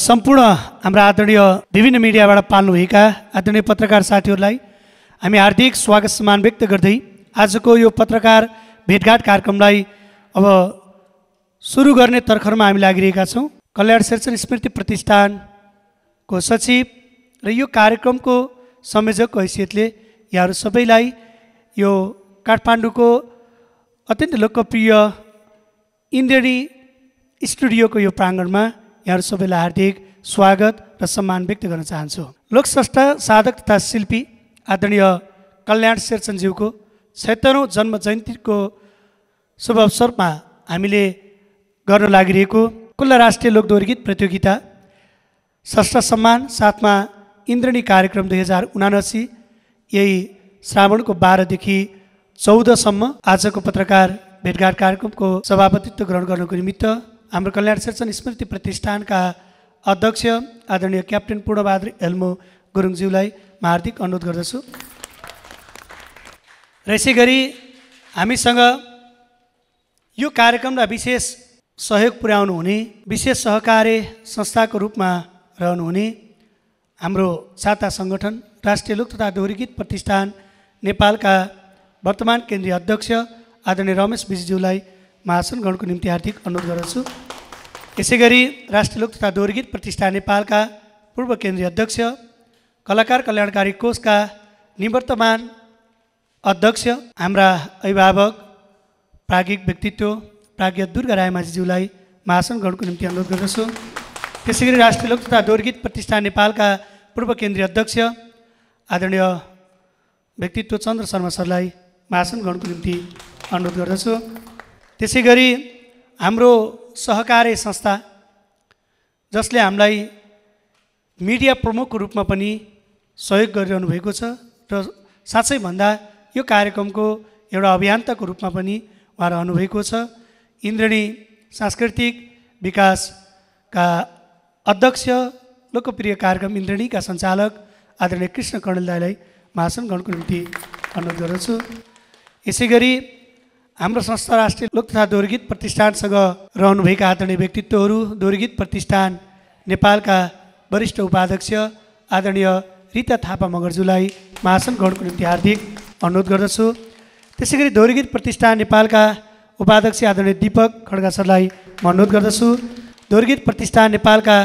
सम्पूर्ण हाम्रा आदरणीय विभिन्न मिडियाबाट पाल्नुभएका आदरणीय पत्रकार साथीहरूलाई हामी हार्दिक स्वागत सम्मान व्यक्त गर्दै आजको यो पत्रकार भेटघाट कार्यक्रमलाई अब सुरु गर्ने तर्खरमा हामी लागिरहेका छौँ। कल्याण शेरचन स्मृति प्रतिष्ठानको सचिव र यो कार्यक्रमको संयोजकको हैसियतले यहाँहरू सबैलाई यो काठमाडौँको अत्यन्त लोकप्रिय इन्द्रेणी स्टुडियोको यो प्राङ्गणमा यहाँहरू सबैलाई हार्दिक स्वागत र सम्मान व्यक्त गर्न चाहन्छु। लोकस्रष्टा साधक तथा शिल्पी आदरणीय कल्याण शेरचनज्यूको 76औं जन्म जयन्तीको शुभ अवसरमा हामीले गर्न लागिरहेको खुल्ला राष्ट्रिय लोकदोहोरी गीत प्रतियोगिता स्रष्टा सम्मान साथमा इन्द्रेणी कार्यक्रम 2079 यही श्रावणको 12 देखि 14 सम्म आजको पत्रकार भेटघाट कार्यक्रमको सभापतित्व ग्रहण गर्नको निमित्त हाम्रो कल्याण शेरचन स्मृति प्रतिष्ठानका अध्यक्ष आदरणीय क्याप्टेन पूर्णबहादुर एल्मो गुरुङज्यूलाई म हार्दिक अनुरोध गर्दछु। र यसै गरी हामीसँग यो कार्यक्रमलाई विशेष सहयोग पुर्याउनु हुने विशेष सहकारी संस्थाको रूपमा रहनुहुने हाम्रो साता सङ्गठन राष्ट्रिय लोक तथा दोहोरी गीत प्रतिष्ठान नेपालका वर्तमान केन्द्रीय अध्यक्ष आदरणीय रमेश विजज्यूलाई महासन ग्रहणको निम्ति हार्दिक अनुरोध गर्दछु। यसै गरी राष्ट्रिय लोक तथा दोहोरी गीत प्रतिष्ठान नेपालका पूर्व केन्द्रीय अध्यक्ष कलाकार कल्याणकारी कोषका निवर्तमान अध्यक्ष हाम्रा अभिभावक प्राज्ञिक व्यक्तित्व प्राज्ञ दुर्गा रायमाझीज्यूलाई महासन ग्रहणको निम्ति अनुरोध गर्दछु। त्यसै गरी राष्ट्रिय लोक तथा दोहोरी गीत प्रतिष्ठान नेपालका पूर्व केन्द्रीय अध्यक्ष आदरणीय व्यक्तित्व चन्द्र शर्मा सरलाई महासन ग्रहणको निम्ति अनुरोध गर्दछु। त्यसै गरी हाम्रो सहकारी संस्था जसले हामीलाई मिडिया प्रमुखको रूपमा पनि सहयोग गरिरहनु भएको छ र साँच्चै भन्दा यो कार्यक्रमको एउटा अभियन्ताको रूपमा पनि उहाँ रहनुभएको छ। इन्द्रेणी सांस्कृतिक विकासका अध्यक्ष लोकप्रिय कार्यक्रम इन्द्रेणीका सञ्चालक आदरणीय कृष्ण कणेल दाईलाई महासन ग्रहणको निम्ति अनुरोध गर्दछु। यसै गरी हाम्रो संस्था राष्ट्रिय लोक तथा दोहोरी गीत प्रतिष्ठानसँग रहनुभएका आदरणीय व्यक्तित्वहरू दोहोरी गीत प्रतिष्ठान नेपालका वरिष्ठ उपाध्यक्ष आदरणीय रिता थापा मगरज्यूलाई महासन ग्रहणको निम्ति हार्दिक अनुरोध गर्दछु। त्यसै गरी दोहोरी गीत प्रतिष्ठान नेपालका उपाध्यक्ष आदरणीय दीपक खड्का सरलाई म अनुरोध गर्दछु। दोहोरी गीत प्रतिष्ठान नेपालका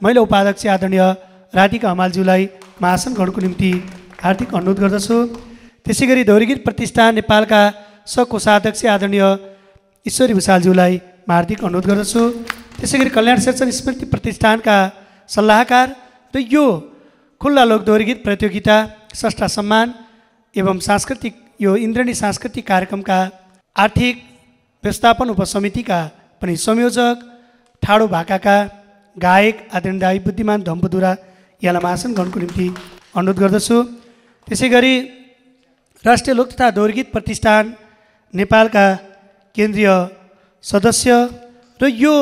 महिला उपाध्यक्ष आदरणीय राधिका हमालज्यूलाई महासन ग्रहणको निम्ति हार्दिक अनुरोध गर्दछु। त्यसै गरी दोहोरी गीत प्रतिष्ठान नेपालका सहकोषाध्यक्ष आदरणीय ईश्वरी भुषालज्यूलाई म हार्दिक अनुरोध गर्दछु। त्यसै गरी कल्याण शेरचन स्मृति प्रतिष्ठानका सल्लाहकार र यो खुल्ला लोक दोहोरी गीत प्रतियोगिता स्रष्टा सम्मान एवं सांस्कृतिक यो इन्द्रेणी सांस्कृतिक कार्यक्रमका आर्थिक व्यवस्थापन उपसमितिका पनि संयोजक ठाडो भाकाका गायक आदरणीय दाई बुद्धिमान धम्पदुरा यहाँलाई महासन ग्रहणको निम्ति अनुरोध गर्दछु। त्यसै गरी राष्ट्रिय लोक तथा दोहोरी गीत प्रतिष्ठान नेपालका केन्द्रीय सदस्य र यो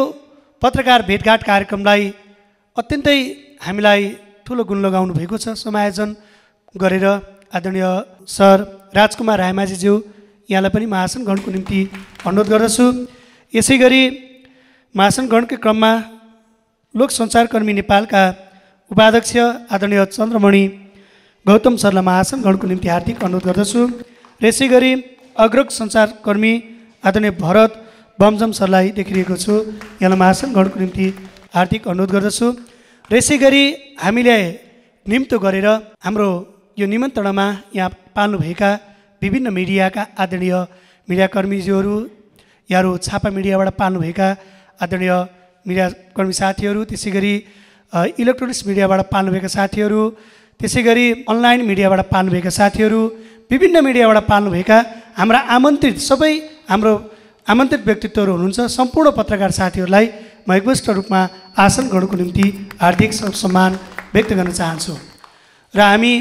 पत्रकार भेटघाट कार्यक्रमलाई अत्यन्तै हामीलाई ठुलो गुण लगाउनु भएको छ समायोजन गरेर आदरणीय सर राजकुमार रायमाझीज्यू यहाँलाई पनि महासन ग्रहणको निम्ति अनुरोध गर्दछु। यसै गरी महासन ग्रहणकै क्रममा लोक सञ्चारकर्मी नेपालका उपाध्यक्ष आदरणीय चन्द्रमणि गौतम सरलाई महासन ग्रहणको निम्ति हार्दिक अनुरोध गर्दछु। र यसै गरी अग्रज सञ्चारकर्मी आदरणीय भरत बमजम सरलाई देखिरहेको छु यहाँलाई महासन ग्रहणको निम्ति हार्दिक अनुरोध गर्दछु। र यसै गरी हामीले निम्तो गरेर हाम्रो यो निमन्त्रणामा यहाँ पाल्नुभएका विभिन्न मिडियाका आदरणीय मिडियाकर्मीज्यूहरू यहाँहरू छापा मिडियाबाट पाल्नुभएका आदरणीय मिडियाकर्मी साथीहरू त्यसै गरी इलेक्ट्रोनिक्स मिडियाबाट पाल्नुभएका साथीहरू त्यसै गरी अनलाइन मिडियाबाट पाल्नुभएका साथीहरू विभिन्न मिडियाबाट पाल्नुभएका हाम्रा आमन्त्रित सबै हाम्रो आमन्त्रित व्यक्तित्वहरू हुनुहुन्छ सम्पूर्ण पत्रकार साथीहरूलाई म एकमुष्ट रूपमा आसन ग्रहणको निम्ति हार्दिक सम्मान व्यक्त गर्न चाहन्छु। र हामी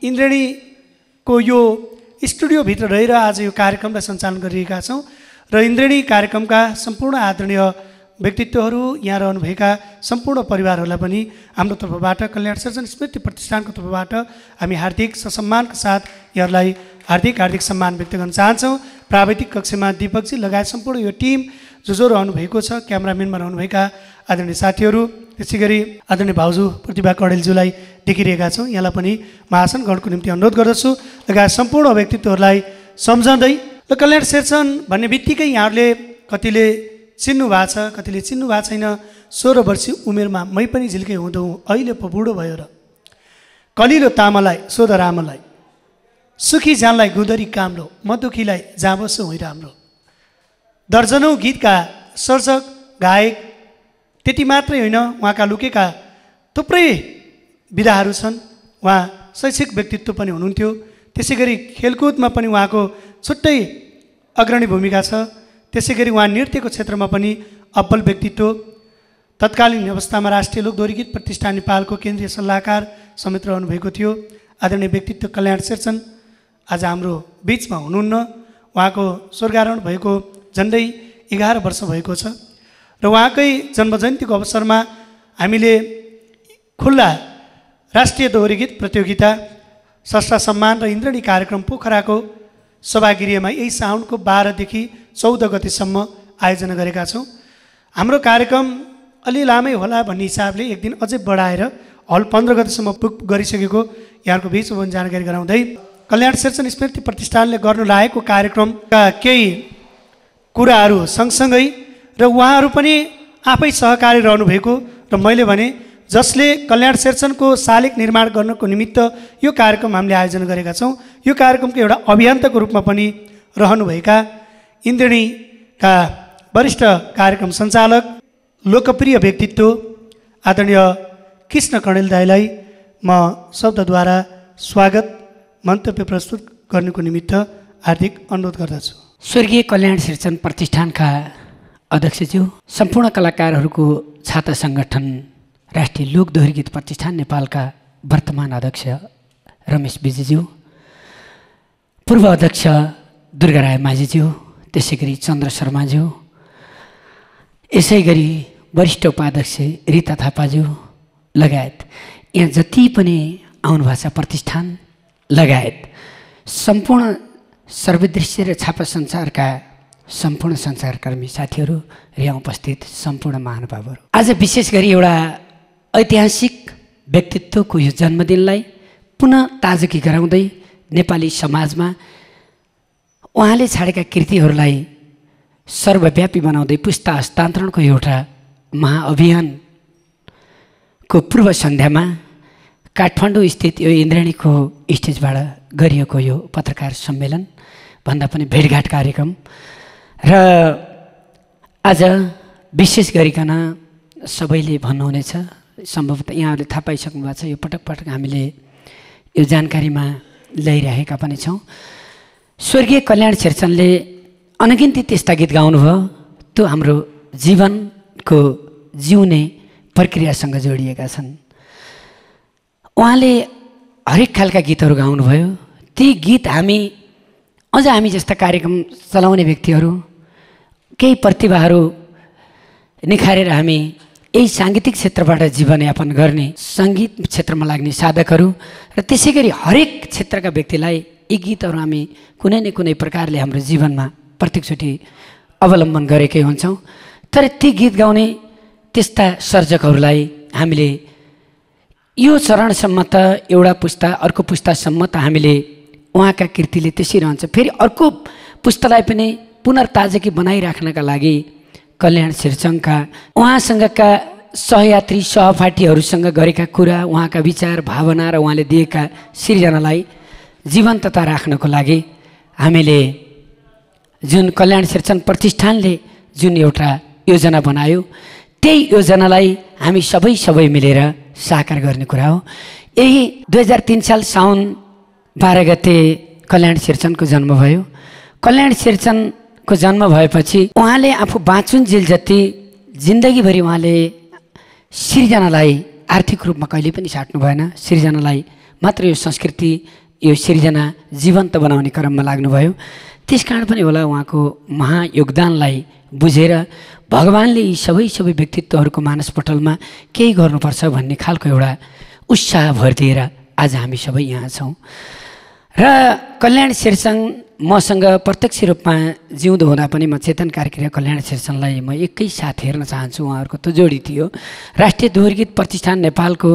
इन्द्रेणीको यो स्टुडियोभित्र रहेर आज यो कार्यक्रमलाई सञ्चालन गरिरहेका छौँ र इन्द्रेणी कार्यक्रमका सम्पूर्ण आदरणीय व्यक्तित्वहरू यहाँ रहनुभएका सम्पूर्ण परिवारहरूलाई पनि हाम्रो तर्फबाट कल्याण शेरचन स्मृति प्रतिष्ठानको तर्फबाट हामी हार्दिक ससम्मानका साथ यहाँहरूलाई हार्दिक सम्मान व्यक्त गर्न चाहन्छौँ। प्राविधिक कक्षमा दीपकजी लगायत सम्पूर्ण यो टिम जो रहनुभएको छ क्यामेराम्यानमा रहनुभएका आदरणीय साथीहरू त्यसै गरी आदरणीय भाउजू प्रतिभा कडेलज्यूलाई देखिरहेका छौँ। यहाँलाई पनि महासन ग्रहणको निम्ति अनुरोध गर्दछु। लगायत सम्पूर्ण व्यक्तित्वहरूलाई सम्झँदै र कल्याण शेरचन भन्ने बित्तिकै यहाँहरूले कतिले चिन्नु भएको छ, कतिले चिन्नु भएको छैन। 16 वर्षीय उमेरमा मै पनि झिल्कै हुँदो अहिले पो बुढो भयो र कलिलो तामालाई सोध रामलाई, सुखी जानलाई गुदरी काम्रो, म दुखीलाई जाबोस् होइ राम्रो। दर्जनौँ गीतका सर्जक गायक, त्यति मात्रै होइन उहाँका लुकेका थुप्रै विधाहरू छन्। उहाँ शैक्षिक व्यक्तित्व पनि हुनुहुन्थ्यो। त्यसै गरी खेलकुदमा पनि उहाँको छुट्टै अग्रणी भूमिका छ। त्यसै गरी उहाँ नृत्यको क्षेत्रमा पनि अब्बल व्यक्तित्व। तत्कालीन अवस्थामा राष्ट्रिय लोकदोहोरी गीत प्रतिष्ठान नेपालको केन्द्रीय सल्लाहकार समेत रहनुभएको थियो। आदरणीय व्यक्तित्व कल्याण शेरचन आज हाम्रो बिचमा हुनुहुन्न। उहाँको स्वर्गारोहण भएको झन्डै 11 वर्ष भएको छ र उहाँकै जन्मजयन्तीको अवसरमा हामीले खुल्ला राष्ट्रिय दोहोरी गीत प्रतियोगिता, स्रष्टा सम्मान र इन्द्रणी कार्यक्रम पोखराको सभागृहमा यही साउनको 12 देखि 14 गतेसम्म आयोजना गरेका छौँ। हाम्रो कार्यक्रम अलि लामै होला भन्ने हिसाबले एक दिन अझै बढाएर हल 15 गतेसम्म बुक गरिसकेको यहाँको बिचमा जानकारी गराउँदै कल्याण शेरचन स्मृति प्रतिष्ठानले गर्नु लागेको कार्यक्रमका केही कुराहरू सँगसँगै र उहाँहरू पनि आफै सहकारी रहनुभएको र मैले भने जसले कल्याण शेरचनको शालिग निर्माण गर्नको निमित्त यो कार्यक्रम हामीले आयोजना गरेका छौँ। यो कार्यक्रमको एउटा अभियन्ताको रूपमा पनि रहनुभएका इन्द्रणीका वरिष्ठ कार्यक्रम सञ्चालक लोकप्रिय व्यक्तित्व आदरणीय कृष्ण कणेल दाईलाई म शब्दद्वारा स्वागत मन्तव्य प्रस्तुत गर्नुको निमित्त हार्दिक अनुरोध गर्दछु। स्वर्गीय कल्याण शेरचन प्रतिष्ठानका अध्यक्षज्यू, सम्पूर्ण कलाकारहरूको छाता सङ्गठन राष्ट्रिय लोकदोहोरी गीत प्रतिष्ठान नेपालका वर्तमान अध्यक्ष रमेश विजयज्यू, पूर्व अध्यक्ष दुर्गाराय माझीज्यू, त्यसै गरी चन्द्र शर्माज्यू, यसै गरी वरिष्ठ उपाध्यक्ष रिता थापाज्यू लगायत यहाँ जति पनि आउनुभएको छ प्रतिष्ठान लगायत सम्पूर्ण सर्वदृश्य र छापा सञ्चारका सम्पूर्ण सञ्चारकर्मी साथीहरू र यहाँ उपस्थित सम्पूर्ण महानुभावहरू, आज विशेष गरी एउटा ऐतिहासिक व्यक्तित्वको यो जन्मदिनलाई पुनः ताजगी गराउँदै नेपाली समाजमा उहाँले छाडेका कृतिहरूलाई सर्वव्यापी बनाउँदै पुस्ता हस्तान्तरणको एउटा महाअभियानको पूर्व सन्ध्यामा काठमाडौँ स्थित यो इन्द्रणीको स्टेजबाट गरिएको यो पत्रकार सम्मेलन भन्दा पनि भेटघाट कार्यक्रम र आज विशेष गरिकन सबैले भन्नुहुनेछ, सम्भवतः यहाँहरूले थाहा पाइसक्नु भएको छ, यो पटक पटक हामीले यो जानकारीमा ल्याइरहेका पनि छौँ। स्वर्गीय कल्याण शेरचनले अनगिन्ती त्यस्ता गीत गाउनुभयो त्यो हाम्रो जीवनको जिउने प्रक्रियासँग जोडिएका छन्। उहाँले हरेक खालका गीतहरू गाउनुभयो। ती गीत हामी जस्ता कार्यक्रम चलाउने व्यक्तिहरू, केही प्रतिभाहरू निखारेर हामी यही साङ्गीतिक क्षेत्रबाट जीवनयापन गर्ने, सङ्गीत क्षेत्रमा लाग्ने साधकहरू र त्यसै गरी हरेक क्षेत्रका व्यक्तिलाई यी गीतहरू हामी कुनै न कुनै प्रकारले हाम्रो जीवनमा प्रत्येकचोटि अवलम्बन गरेकै हुन्छौँ। तर ती गीत गाउने त्यस्ता सर्जकहरूलाई हामीले यो चरणसम्म त एउटा पुस्ता अर्को पुस्तासम्म त हामीले उहाँका कृतिले त्यसै रहन्छ, फेरि अर्को पुस्तालाई पनि पुनर्ताजगी बनाइराख्नका लागि कल्याण शेरचनका उहाँसँगका सहयात्री सहपाठीहरूसँग गरेका कुरा, उहाँका विचार भावना र उहाँले दिएका सिर्जनालाई जीवन्तता राख्नको लागि हामीले जुन कल्याण शेरचन प्रतिष्ठानले जुन एउटा योजना बनायो त्यही योजनालाई हामी सबै मिलेर साकार गर्ने कुरा हो। यही 2003 साल साउन 12 गते कल्याण शेरचनको जन्म भयो। कल्याण शेरचनको जन्म भएपछि उहाँले आफू बाँचुन्जेल जति जिन्दगीभरि उहाँले सिर्जनालाई आर्थिक रूपमा कहिले पनि साट्नु भएन। सिर्जनालाई मात्र यो संस्कृति, यो सिर्जना जीवन्त बनाउने क्रममा लाग्नुभयो। त्यसकारण पनि होला उहाँको महायोगदानलाई बुझेर भगवान्ले यी सबै व्यक्तित्वहरूको मानसपटलमा केही गर्नुपर्छ भन्ने खालको एउटा उत्साह भरिदिएर आज हामी सबै यहाँ छौँ। र कल्याण शेरचन मसँग प्रत्यक्ष रूपमा जिउँदो हुँदा पनि म चेतन कार्कीय कल्याण शेरचनलाई म एकै साथ हेर्न चाहन्छु। उहाँहरूको त जोडी थियो। राष्ट्रिय दोहोरी गीत प्रतिष्ठान नेपालको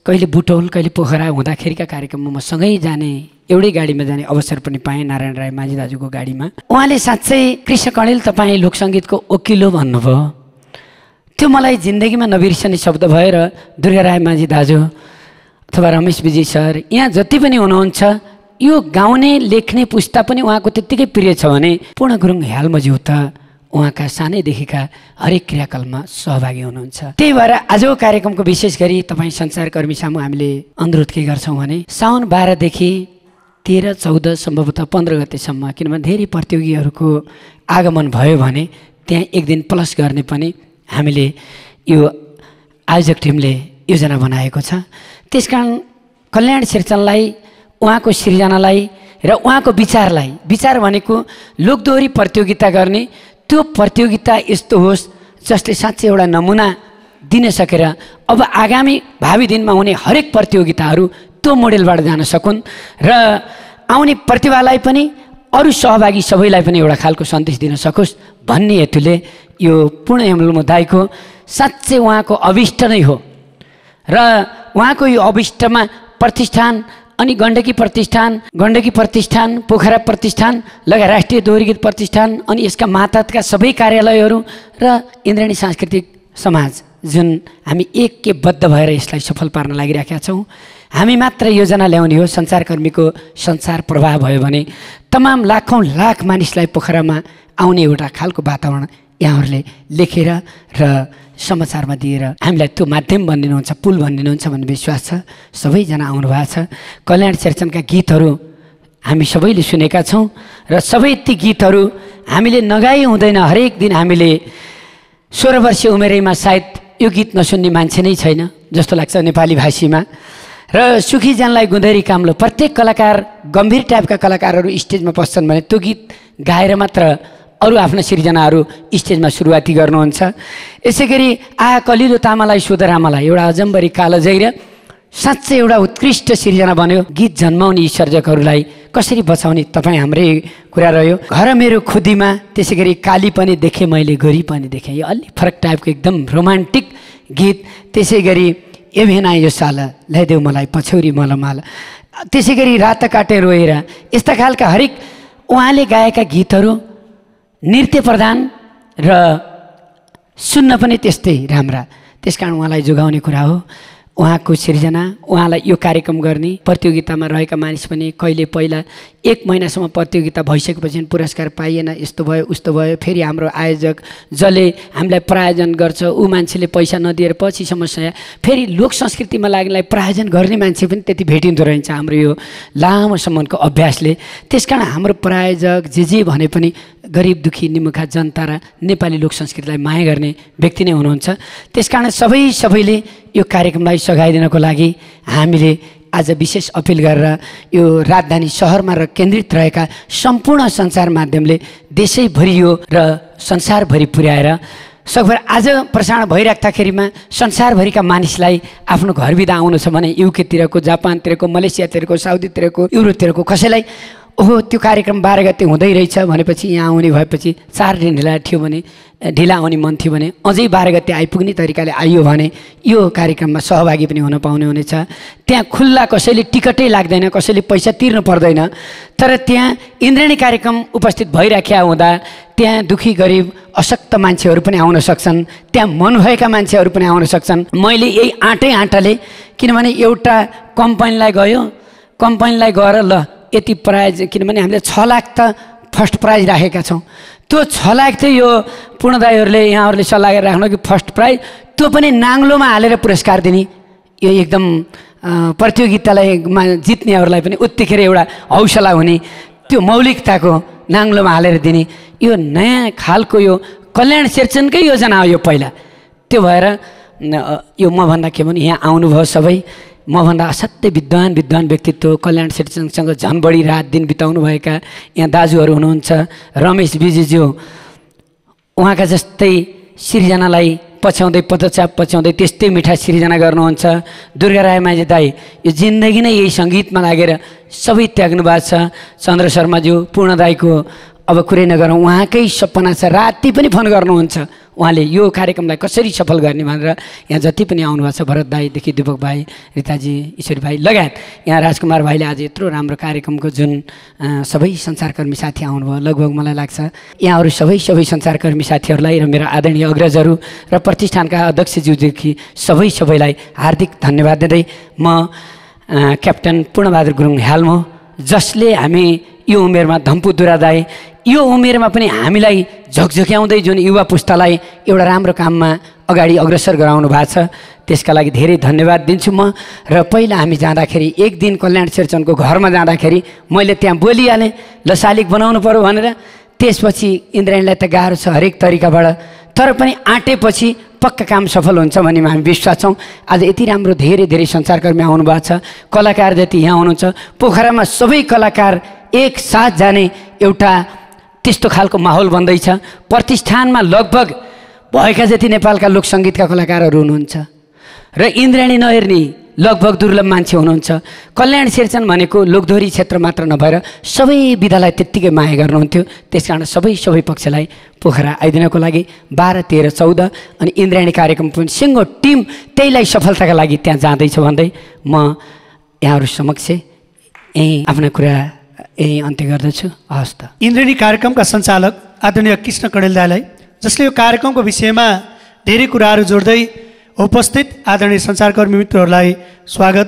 कहिले बुटौल कहिले पोखरा हुँदाखेरिका कार्यक्रममा म सँगै जाने, एउटै गाडीमा जाने अवसर पनि पाएँ, नारायण राय माझी दाजुको गाडीमा। उहाँले साँच्चै कृष्ण कणेल तपाईँ लोकसङ्गीतको ओकिलो भन्नुभयो। त्यो मलाई जिन्दगीमा नबिर्सने शब्द भयो। र दुर्गा राय माझी दाजु अथवा रमेश विजय सर यहाँ जति पनि हुनुहुन्छ, यो गाउने लेख्ने पुस्ता पनि उहाँको त्यत्तिकै प्रिय छ भने पूर्ण गुरुङ ह्यालमज्यू त उहाँका सानैदेखिका हरेक क्रियाकलापमा सहभागी हुनुहुन्छ। त्यही भएर आजको कार्यक्रमको विशेष गरी तपाईँ सञ्चारकर्मी सामु हामीले अनुरोध के गर्छौँ भने साउन 12 देखि 13, 14 सम्भवतः 15 गतेसम्म, किनभने धेरै प्रतियोगीहरूको आगमन भयो भने त्यहाँ एक दिन प्लस गर्ने पनि हामीले यो आयोजक टिमले योजना बनाएको छ। त्यसकारण कल्याण शेरचनलाई, उहाँको सृजनालाई र उहाँको विचारलाई, विचार भनेको लोकदोहोरी प्रतियोगिता गर्ने, त्यो प्रतियोगिता यस्तो होस् जसले साँच्चै एउटा नमुना दिन सकेर अब आगामी भावी दिनमा हुने हरेक प्रतियोगिताहरू त्यो मोडेलबाट जान सकुन् र आउने प्रतिभालाई पनि अरू सहभागी सबैलाई पनि एउटा खालको सन्देश दिन सकोस् भन्ने हेतुले यो पूर्ण हेमलुम दाइको साँच्चै उहाँको अभिष्ट नै हो। र उहाँको यो अभिष्टमा प्रतिष्ठान अनि गण्डकी प्रतिष्ठान, पोखरा प्रतिष्ठान लगायत राष्ट्रिय दोहोरी गीत प्रतिष्ठान अनि यसका मातहतका सबै कार्यालयहरू र इन्द्राणी सांस्कृतिक समाज जुन हामी एकबद्ध भएर यसलाई सफल पार्न लागिरहेका छौँ। हामी मात्र योजना ल्याउने हो। सञ्चारकर्मीको सञ्चार प्रभाव भयो भने तमाम लाखौँ लाख मानिसलाई पोखरामा आउने एउटा खालको वातावरण यहाँहरूले लेखेर र समाचारमा दिएर हामीलाई त्यो माध्यम बनिदिनुहुन्छ, पुल बनिदिनुहुन्छ भन्ने विश्वास छ। सबैजना आउनु भएको छ। कल्याण शेरचनका गीतहरू हामी सबैले सुनेका छौँ र सबै ती गीतहरू हामीले नगाई हुँदैन। हरेक दिन हामीले 16 वर्षीय उमेरैमा सायद यो गीत नसुन्ने मान्छे नै छैन जस्तो लाग्छ नेपाली भाषीमा। र सुखीजनलाई गुँधेरी काम्लो, प्रत्येक कलाकार गम्भीर टाइपका कलाकारहरू स्टेजमा पस्छन् भने त्यो गीत गाएर मात्र अरू आफ्ना सिर्जनाहरू स्टेजमा सुरुवाती गर्नुहुन्छ। यसै गरी कलिलो तामालाई सुधरामालाई एउटा अजम्बरी कालजै र साँच्चै एउटा उत्कृष्ट सिर्जना बन्यो। गीत जन्माउने यी सर्जकहरूलाई कसरी बचाउने तपाईँ हाम्रै कुरा रह्यो। घर मेरो खुदीमा, त्यसै गरी काली पनि देखेँ मैले, गोरी पनि देखेँ, यो अलि फरक टाइपको एकदम रोमान्टिक गीत। त्यसै गरी ए भेना यो साल ल्याइदेऊ मलाई पछौरी मलमाल, त्यसै गरी रात काटे रोएर, यस्ता खालका हरेक उहाँले गाएका गीतहरू नृत्य प्रधान र सुन्न पनि त्यस्तै राम्रा। त्यसकारण उहाँलाई जोगाउने कुरा हो। उहाँको सिर्जना, उहाँलाई यो कार्यक्रम गर्ने, प्रतियोगितामा रहेका मानिस पनि कहिले पहिला 1 महिनासम्म प्रतियोगिता भइसकेपछि पुरस्कार पाइएन, यस्तो भयो उस्तो भयो, फेरि हाम्रो आयोजक जसले हामीलाई प्रायोजन गर्छ ऊ मान्छेले पैसा नदिएर पछि समस्या, फेरि लोक संस्कृतिमा लाग्नेलाई प्रायोजन गर्ने मान्छे पनि त्यति भेटिँदो रहेछ हाम्रो यो लामो सम्मको अभ्यासले। त्यसकारण हाम्रो प्रायोजक जे भने पनि गरिब दुखी निमुखा जनता र नेपाली लोक संस्कृतिलाई माया गर्ने व्यक्ति नै हुनुहुन्छ। त्यसकारण सबैले यो कार्यक्रमलाई सघाइदिनको लागि हामीले आज विशेष अपिल गरेर यो राजधानी सहरमा र केन्द्रित रहेका सम्पूर्ण सञ्चार माध्यमले देशैभरि यो र संसारभरि पुर्याएर सकभर आज प्रसारण भइराख्दाखेरिमा संसारभरिका मानिसलाई आफ्नो घर बिदा आउनु छ भने युकेतिरको, जापानतिरको, मलेसियातिरको, साउदीतिरको, युरोपतिरको कसैलाई ओहो त्यो कार्यक्रम 12 गते हुँदै रहेछ भनेपछि यहाँ आउने भएपछि 4 दिन ढिला आउने मन थियो भने अझै 12 गते आइपुग्ने तरिकाले आइयो भने यो कार्यक्रममा सहभागी पनि हुन पाउने हुनेछ। त्यहाँ खुल्ला, कसैले टिकटै लाग्दैन, कसैले पैसा तिर्नु पर्दैन। तर त्यहाँ इन्द्राणी कार्यक्रम उपस्थित भइराख्या हुँदा त्यहाँ दुखी गरिब अशक्त मान्छेहरू पनि आउन सक्छन्, त्यहाँ मन भएका मान्छेहरू पनि आउन सक्छन्। मैले यही आँटाले, किनभने एउटा कम्पनीलाई गएर ल यति प्राइज, किनभने हामीले 6 लाख त फर्स्ट प्राइज राखेका छौँ। त्यो 6 लाख चाहिँ यो पूर्ण दाइहरूले यहाँहरूले सल्लाह गरेर राख्नु कि फर्स्ट प्राइज त्यो पनि नाङ्लोमा हालेर पुरस्कार दिने, यो एकदम प्रतियोगितामा जित्नेहरूलाई पनि उत्तिखेर एउटा हौसला हुने, त्यो मौलिकताको नाङ्लोमा हालेर दिने, यो नयाँ खालको यो कल्याण शेरचनकै योजना हो यो पहिला। त्यो भएर यो मभन्दा के भने यहाँ आउनुभयो सबै, मभन्दा असाध्यै विद्वान व्यक्तित्व कल्याण शेरचनसँग झन् बढी रात दिन बिताउनु भएका यहाँ दाजुहरू हुनुहुन्छ। रमेश विजयज्यू उहाँका जस्तै सिर्जनालाई पछ्याउँदै पदचाप पछ्याउँदै त्यस्तै मिठा सिर्जना गर्नुहुन्छ। दुर्गा राय माझी दाई यो जिन्दगी नै यही सङ्गीतमा लागेर सबै त्याग्नु भएको छ। चन्द्र शर्माज्यू पूर्ण दाईको अब कुरै नगरौँ, उहाँकै सपना छ, राति पनि फोन गर्नुहुन्छ उहाँले यो कार्यक्रमलाई कसरी सफल गर्ने भनेर। यहाँ जति पनि आउनुभएको छ, भरत दाईदेखि दिपक भाइ, रिताजी, ईश्वरी भाइ लगायत यहाँ राजकुमार भाइले आज यत्रो राम्रो कार्यक्रमको जुन सबै सञ्चारकर्मी साथी आउनुभयो, लगभग मलाई लाग्छ यहाँहरू सबै सञ्चारकर्मी साथीहरूलाई र मेरो आदरणीय अग्रजहरू र प्रतिष्ठानका अध्यक्षज्यूदेखि सबैलाई हार्दिक धन्यवाद दिँदै म क्याप्टन पूर्णबहादुर गुरुङ हाल्मो, जसले हामी यो उमेरमा धम्पु दुरा दाई यो उमेरमा पनि हामीलाई झकझक्याउँदै जुन युवा पुस्तालाई एउटा राम्रो काममा अगाडि अग्रसर गराउनु भएको छ, त्यसका लागि धेरै धन्यवाद दिन्छु म। र पहिला हामी जाँदाखेरि एक दिन कल्याण शेरचनको घरमा जाँदाखेरि मैले त्यहाँ बोलिहालेँ ल शालिग बनाउनु पऱ्यो भनेर। त्यसपछि इन्द्रायणीलाई त गाह्रो छ हरेक तरिकाबाट, तर पनि आँटेपछि पक्का काम सफल हुन्छ भन्ने हामी विश्वास छौँ। आज यति राम्रो धेरै सञ्चारकर्मी आउनुभएको छ, कलाकार जति यहाँ हुनुहुन्छ, पोखरामा सबै कलाकार एक साथ जाने एउटा त्यस्तो खालको माहौल बन्दैछ। प्रतिष्ठानमा लगभग भएका जति नेपालका लोकसङ्गीतका कलाकारहरू हुनुहुन्छ र इन्द्रायणी नहेर्ने लगभग दुर्लभ मान्छे हुनुहुन्छ। कल्याण शेरचन भनेको लोकदोहोरी क्षेत्र मात्र नभएर सबै विधालाई त्यत्तिकै माया गर्नुहुन्थ्यो। त्यसकारण सबै पक्षलाई पोखरा आइदिनको लागि 12, 13, 14 अनि इन्द्रायणी कार्यक्रम पनि सिङ्गो टिम त्यहीलाई सफलताका लागि त्यहाँ जाँदैछ भन्दै म यहाँहरू समक्ष यहीँ आफ्ना कुरा यही अन्त्य गर्दछु। हस् त। इन्द्रायणी कार्यक्रमका सञ्चालक आदरणीय कृष्ण कणेल दाईलाई, जसले यो कार्यक्रमको विषयमा धेरै कुराहरू जोड्दै उपस्थित आदरणीय सञ्चारकर्मी मित्रहरूलाई स्वागत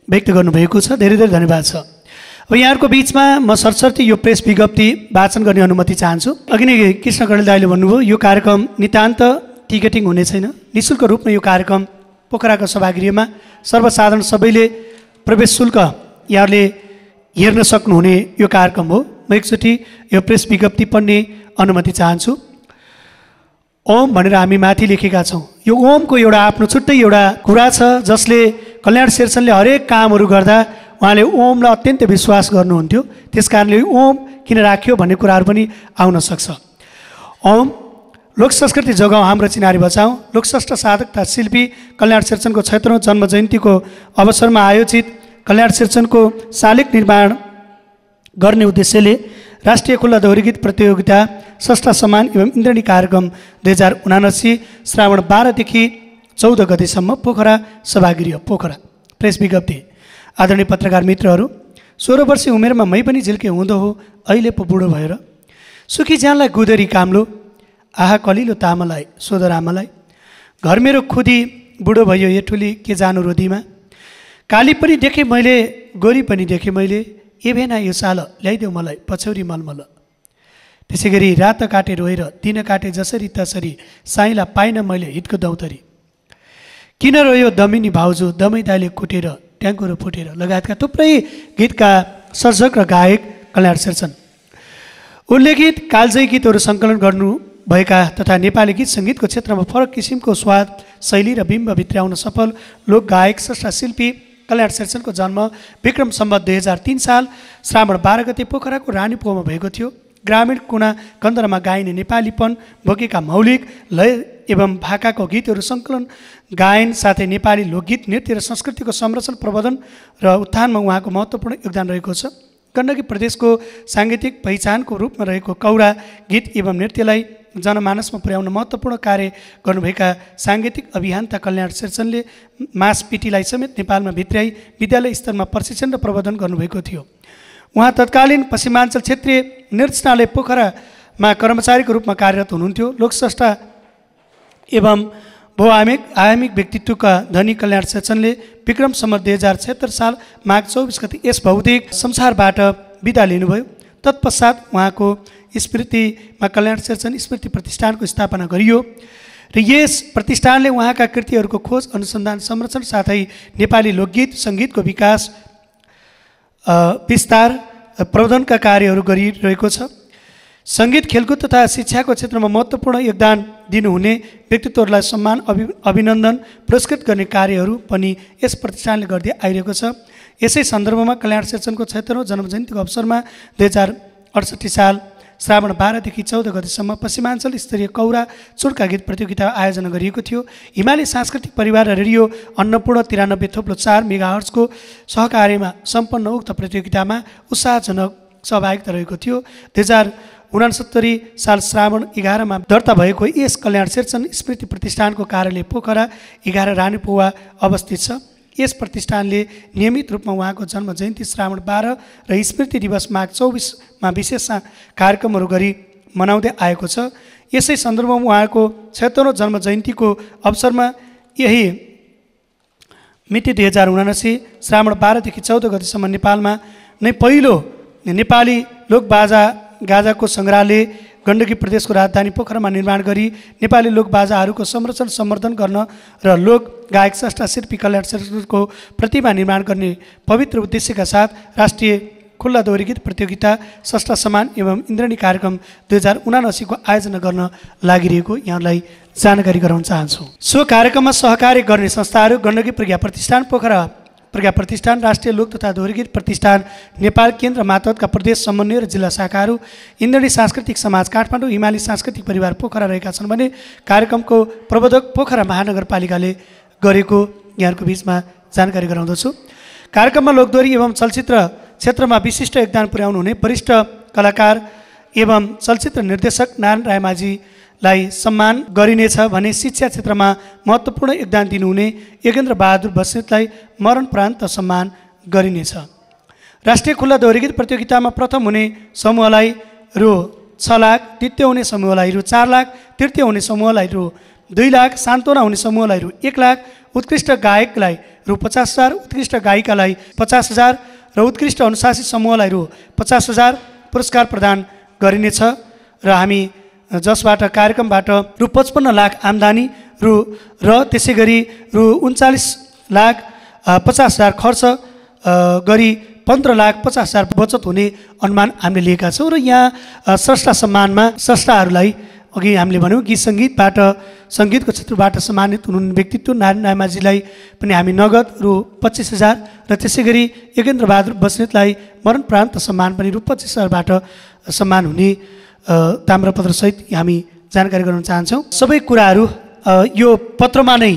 व्यक्त गर्नुभएको छ, धेरै धन्यवाद छ। अब यहाँहरूको बिचमा म सरसर्ती यो प्रेस विज्ञप्ति वाचन गर्ने अनुमति चाहन्छु। अघि नै कृष्ण कणेल दाईले भन्नुभयो यो कार्यक्रम नितान्त टिकटिङ हुने छैन, निःशुल्क रूपमा यो कार्यक्रम पोखराको सभागृहमा सर्वसाधारण सबैले प्रवेश शुल्क यहाँले हेर्न सक्नुहुने यो कार्यक्रम हो। म एकचोटि यो प्रेस विज्ञप्ति पढ्ने अनुमति चाहन्छु। ओम भनेर हामी माथि लेखेका छौँ। यो ओमको एउटा आफ्नो छुट्टै एउटा कुरा छ, जसले कल्याण शेरचनले हरेक कामहरू गर्दा उहाँले ओमलाई अत्यन्त विश्वास गर्नुहुन्थ्यो। त्यस कारणले ओम किन राख्यो भन्ने कुराहरू पनि आउन सक्छ। ओम लोक संस्कृति जगाउँ हाम्रो चिनारी बचाउँ लोकसष्ट साधक तथा शिल्पी कल्याण शेरचनको 76औं जन्म जयन्तीको अवसरमा आयोजित कल्याण शेरचनको शालिग निर्माण गर्ने उद्देश्यले राष्ट्रिय खुल्ला दोहोरी गीत प्रतियोगिता षष्ठ सम्मान एवं इन्द्रायणी कार्यक्रम 2079 श्रावण 12 देखि 14 गतेसम्म पोखरा सभागृह पोखरा। प्रेस विज्ञप्ति। आदरणीय पत्रकार मित्रहरू, 16 वर्षीय उमेरमा मै पनि झिल्के हुँदो हो, अहिले पो बुढो भएर सुखी ज्यानलाई गुदरी काम्लो, आहा कलिलो तामालाई सोधरामालाई, घर मेरो खुदी बुढो भयो एठुली के जानु रोदीमा, काली पनि देखेँ मैले गोरी पनि देखेँ मैले, ए भेना यो साल ल्याइदेऊ मलाई पछौरी मलमल। त्यसै गरी रात काटे रोएर दिन काटे जसरी तसरी साइला पाइन मैले हितको दौतरी, किन रोयो दमिनी भाउजू दमै दाइले कुटेर ट्याङ्कुरो फुटेर लगायतका थुप्रै गीतका सर्जक र गायक कल्याण शेरचन। उल्लेखित कालजयी गीतहरू सङ्कलन गर्नुभएका तथा नेपाली गीत सङ्गीतको क्षेत्रमा फरक किसिमको स्वाद शैली र बिम्ब भित्र्याउन सफल लोक गायक स्रष्टा शिल्पी कल्याण शेरचनको जन्म विक्रम सम्वत 2003 साल श्रावण 12 गते पोखराको रानीपोमा भएको थियो। ग्रामीण कुना कन्दरमा गाइने नेपालीपन बोकेका मौलिक लय एवं भाकाको गीतहरू सङ्कलन गायन साथै नेपाली लोकगीत नृत्य र संस्कृतिको संरक्षण प्रवर्धन र उत्थानमा उहाँको महत्त्वपूर्ण योगदान रहेको छ। गण्डकी प्रदेशको साङ्गीतिक पहिचानको रूपमा रहेको कौडा गीत एवं नृत्यलाई जनमानसमा पुर्याउन महत्त्वपूर्ण कार्य गर्नुभएका साङ्गीतिक अभियन्ता कल्याण शेरचनले मास पिटीलाई समेत नेपालमा भित्र्याई विद्यालय स्तरमा प्रशिक्षण र प्रवर्धन गर्नुभएको थियो। उहाँ तत्कालीन पश्चिमाञ्चल क्षेत्रीय निर्देशनालय पोखरामा कर्मचारीको रूपमा कार्यरत हुनुहुन्थ्यो। लोकस्रष्टा एवं बहुआयामिक व्यक्तित्वका धनी कल्याण शेरचनले विक्रम सम्वत 2076 साल माघ 24 गते यस भौतिक संसारबाट बिदा लिनुभयो। तत्पश्चात उहाँको स्मृतिमा कल्याण शेरचन स्मृति प्रतिष्ठानको स्थापना गरियो र यस प्रतिष्ठानले उहाँका कृतिहरूको खोज अनुसन्धान संरक्षण साथै नेपाली लोकगीत सङ्गीतको विकास विस्तार प्रवर्धनका कार्यहरू गरिरहेको छ। सङ्गीत खेलकुद तथा शिक्षाको क्षेत्रमा महत्त्वपूर्ण योगदान दिनुहुने व्यक्तित्वहरूलाई सम्मान अभिनन्दन पुरस्कृत गर्ने कार्यहरू पनि यस प्रतिष्ठानले गर्दै आइरहेको छ। यसै सन्दर्भमा कल्याण शेरचनको 76औं जन्मजयन्तीको अवसरमा 2068 साल श्रावण 12 देखि 14 गतेसम्म पश्चिमाञ्चल स्तरीय कौरा चुड्का गीत प्रतियोगिता आयोजना गरिएको थियो। हिमाली सांस्कृतिक परिवार र रेडियो अन्नपूर्ण 93.4 मेगाहर्ट्जको सहकार्यमा सम्पन्न उक्त प्रतियोगितामा उत्साहजनक सहभागिता रहेको थियो। 2069 साल श्रावण 11 दर्ता भएको यस कल्याण शेरचन स्मृति प्रतिष्ठानको कार्यालय पोखरा 11 रानीपुवा अवस्थित छ। यस प्रतिष्ठानले नियमित रूपमा उहाँको जन्म जयन्ती श्रावण 12 र स्मृति दिवस माघ 24 विशेष कार्यक्रमहरू गरी मनाउँदै आएको छ। यसै सन्दर्भमा उहाँको 76औं जन्म जयन्तीको अवसरमा यही मिति 2079 श्रावण 12 देखि 14 गतेसम्म नेपालमा नै पहिलो नेपाली लोकबाजा गाजाको सङ्ग्रहालय गण्डकी प्रदेशको राजधानी पोखरामा निर्माण गरी नेपाली लोकबाजाहरूको संरक्षण सम्वर्धन गर्न र लोक गायक स्रष्टा शिल्पी कल्याण शेरचनको प्रतिमा निर्माण गर्ने पवित्र उद्देश्यका साथ राष्ट्रिय खुल्ला दोहोरी गीत प्रतियोगिता स्रष्टा सम्मान एवं इन्द्रणी कार्यक्रम 2079 को आयोजना गर्न लागिरहेको यहाँलाई जानकारी गराउन चाहन्छु। सो कार्यक्रममा सहकार्य गर्ने संस्थाहरू गण्डकी प्रज्ञा प्रतिष्ठान पोखरा प्रज्ञा प्रतिष्ठान, राष्ट्रिय लोक तथा दोहोरी गीत प्रतिष्ठान नेपाल केन्द्र मातहतका प्रदेश समन्वय र जिल्ला शाखाहरू, इन्द्रणी सांस्कृतिक समाज काठमाडौँ, हिमाली सांस्कृतिक परिवार पोखरा रहेका छन् भने कार्यक्रमको प्रबोधक पोखरा महानगरपालिकाले गरेको यहाँहरूको बिचमा जानकारी गराउँदछु। कार्यक्रममा लोकदोहोरी एवं चलचित्र क्षेत्रमा विशिष्ट योगदान पुर्याउनु हुने वरिष्ठ कलाकार एवं चलचित्र निर्देशक नारायण रायमाझीलाई सम्मान गरिनेछ भने शिक्षा क्षेत्रमा महत्त्वपूर्ण योगदान दिनुहुने योगेन्द्र बहादुर बस्नेतलाई मरणोपरान्त सम्मान गरिनेछ। राष्ट्रिय खुल्ला दोहोरी गीत प्रतियोगितामा प्रथम हुने समूहलाई रु 6 लाख, द्वितीय हुने समूहलाई रु 4 लाख, तृतीय हुने समूहलाई रु 2 लाख, सान्त्वना हुने समूहलाई रु 1 लाख, उत्कृष्ट गायकलाई रु 50,000, उत्कृष्ट गायिकालाई 50,000 र उत्कृष्ट अनुशासित समूहलाई रु 50,000 पुरस्कार प्रदान गरिनेछ र हामी जसबाट कार्यक्रमबाट रु 55 लाख आम्दानी र त्यसै गरी रु 39,50,000 खर्च गरी 15,50,000 बचत हुने अनुमान हामीले लिएका छौँ। र यहाँ स्रष्टा सम्मानमा स्रष्टाहरूलाई अघि हामीले भन्यौँ गीत सङ्गीतबाट सङ्गीतको क्षेत्रबाट सम्मानित हुनुहुने व्यक्तित्व नारायण रायमाझीलाई पनि हामी नगद रु 25,000 र त्यसै गरी योगेन्द्र बहादुर बस्नेतलाई मरणोपरान्त सम्मान पनि रु 25,000बाट सम्मान हुने ताम्रपत्रसहित हामी जानकारी गराउन चाहन्छौँ। सबै कुराहरू यो पत्रमा नै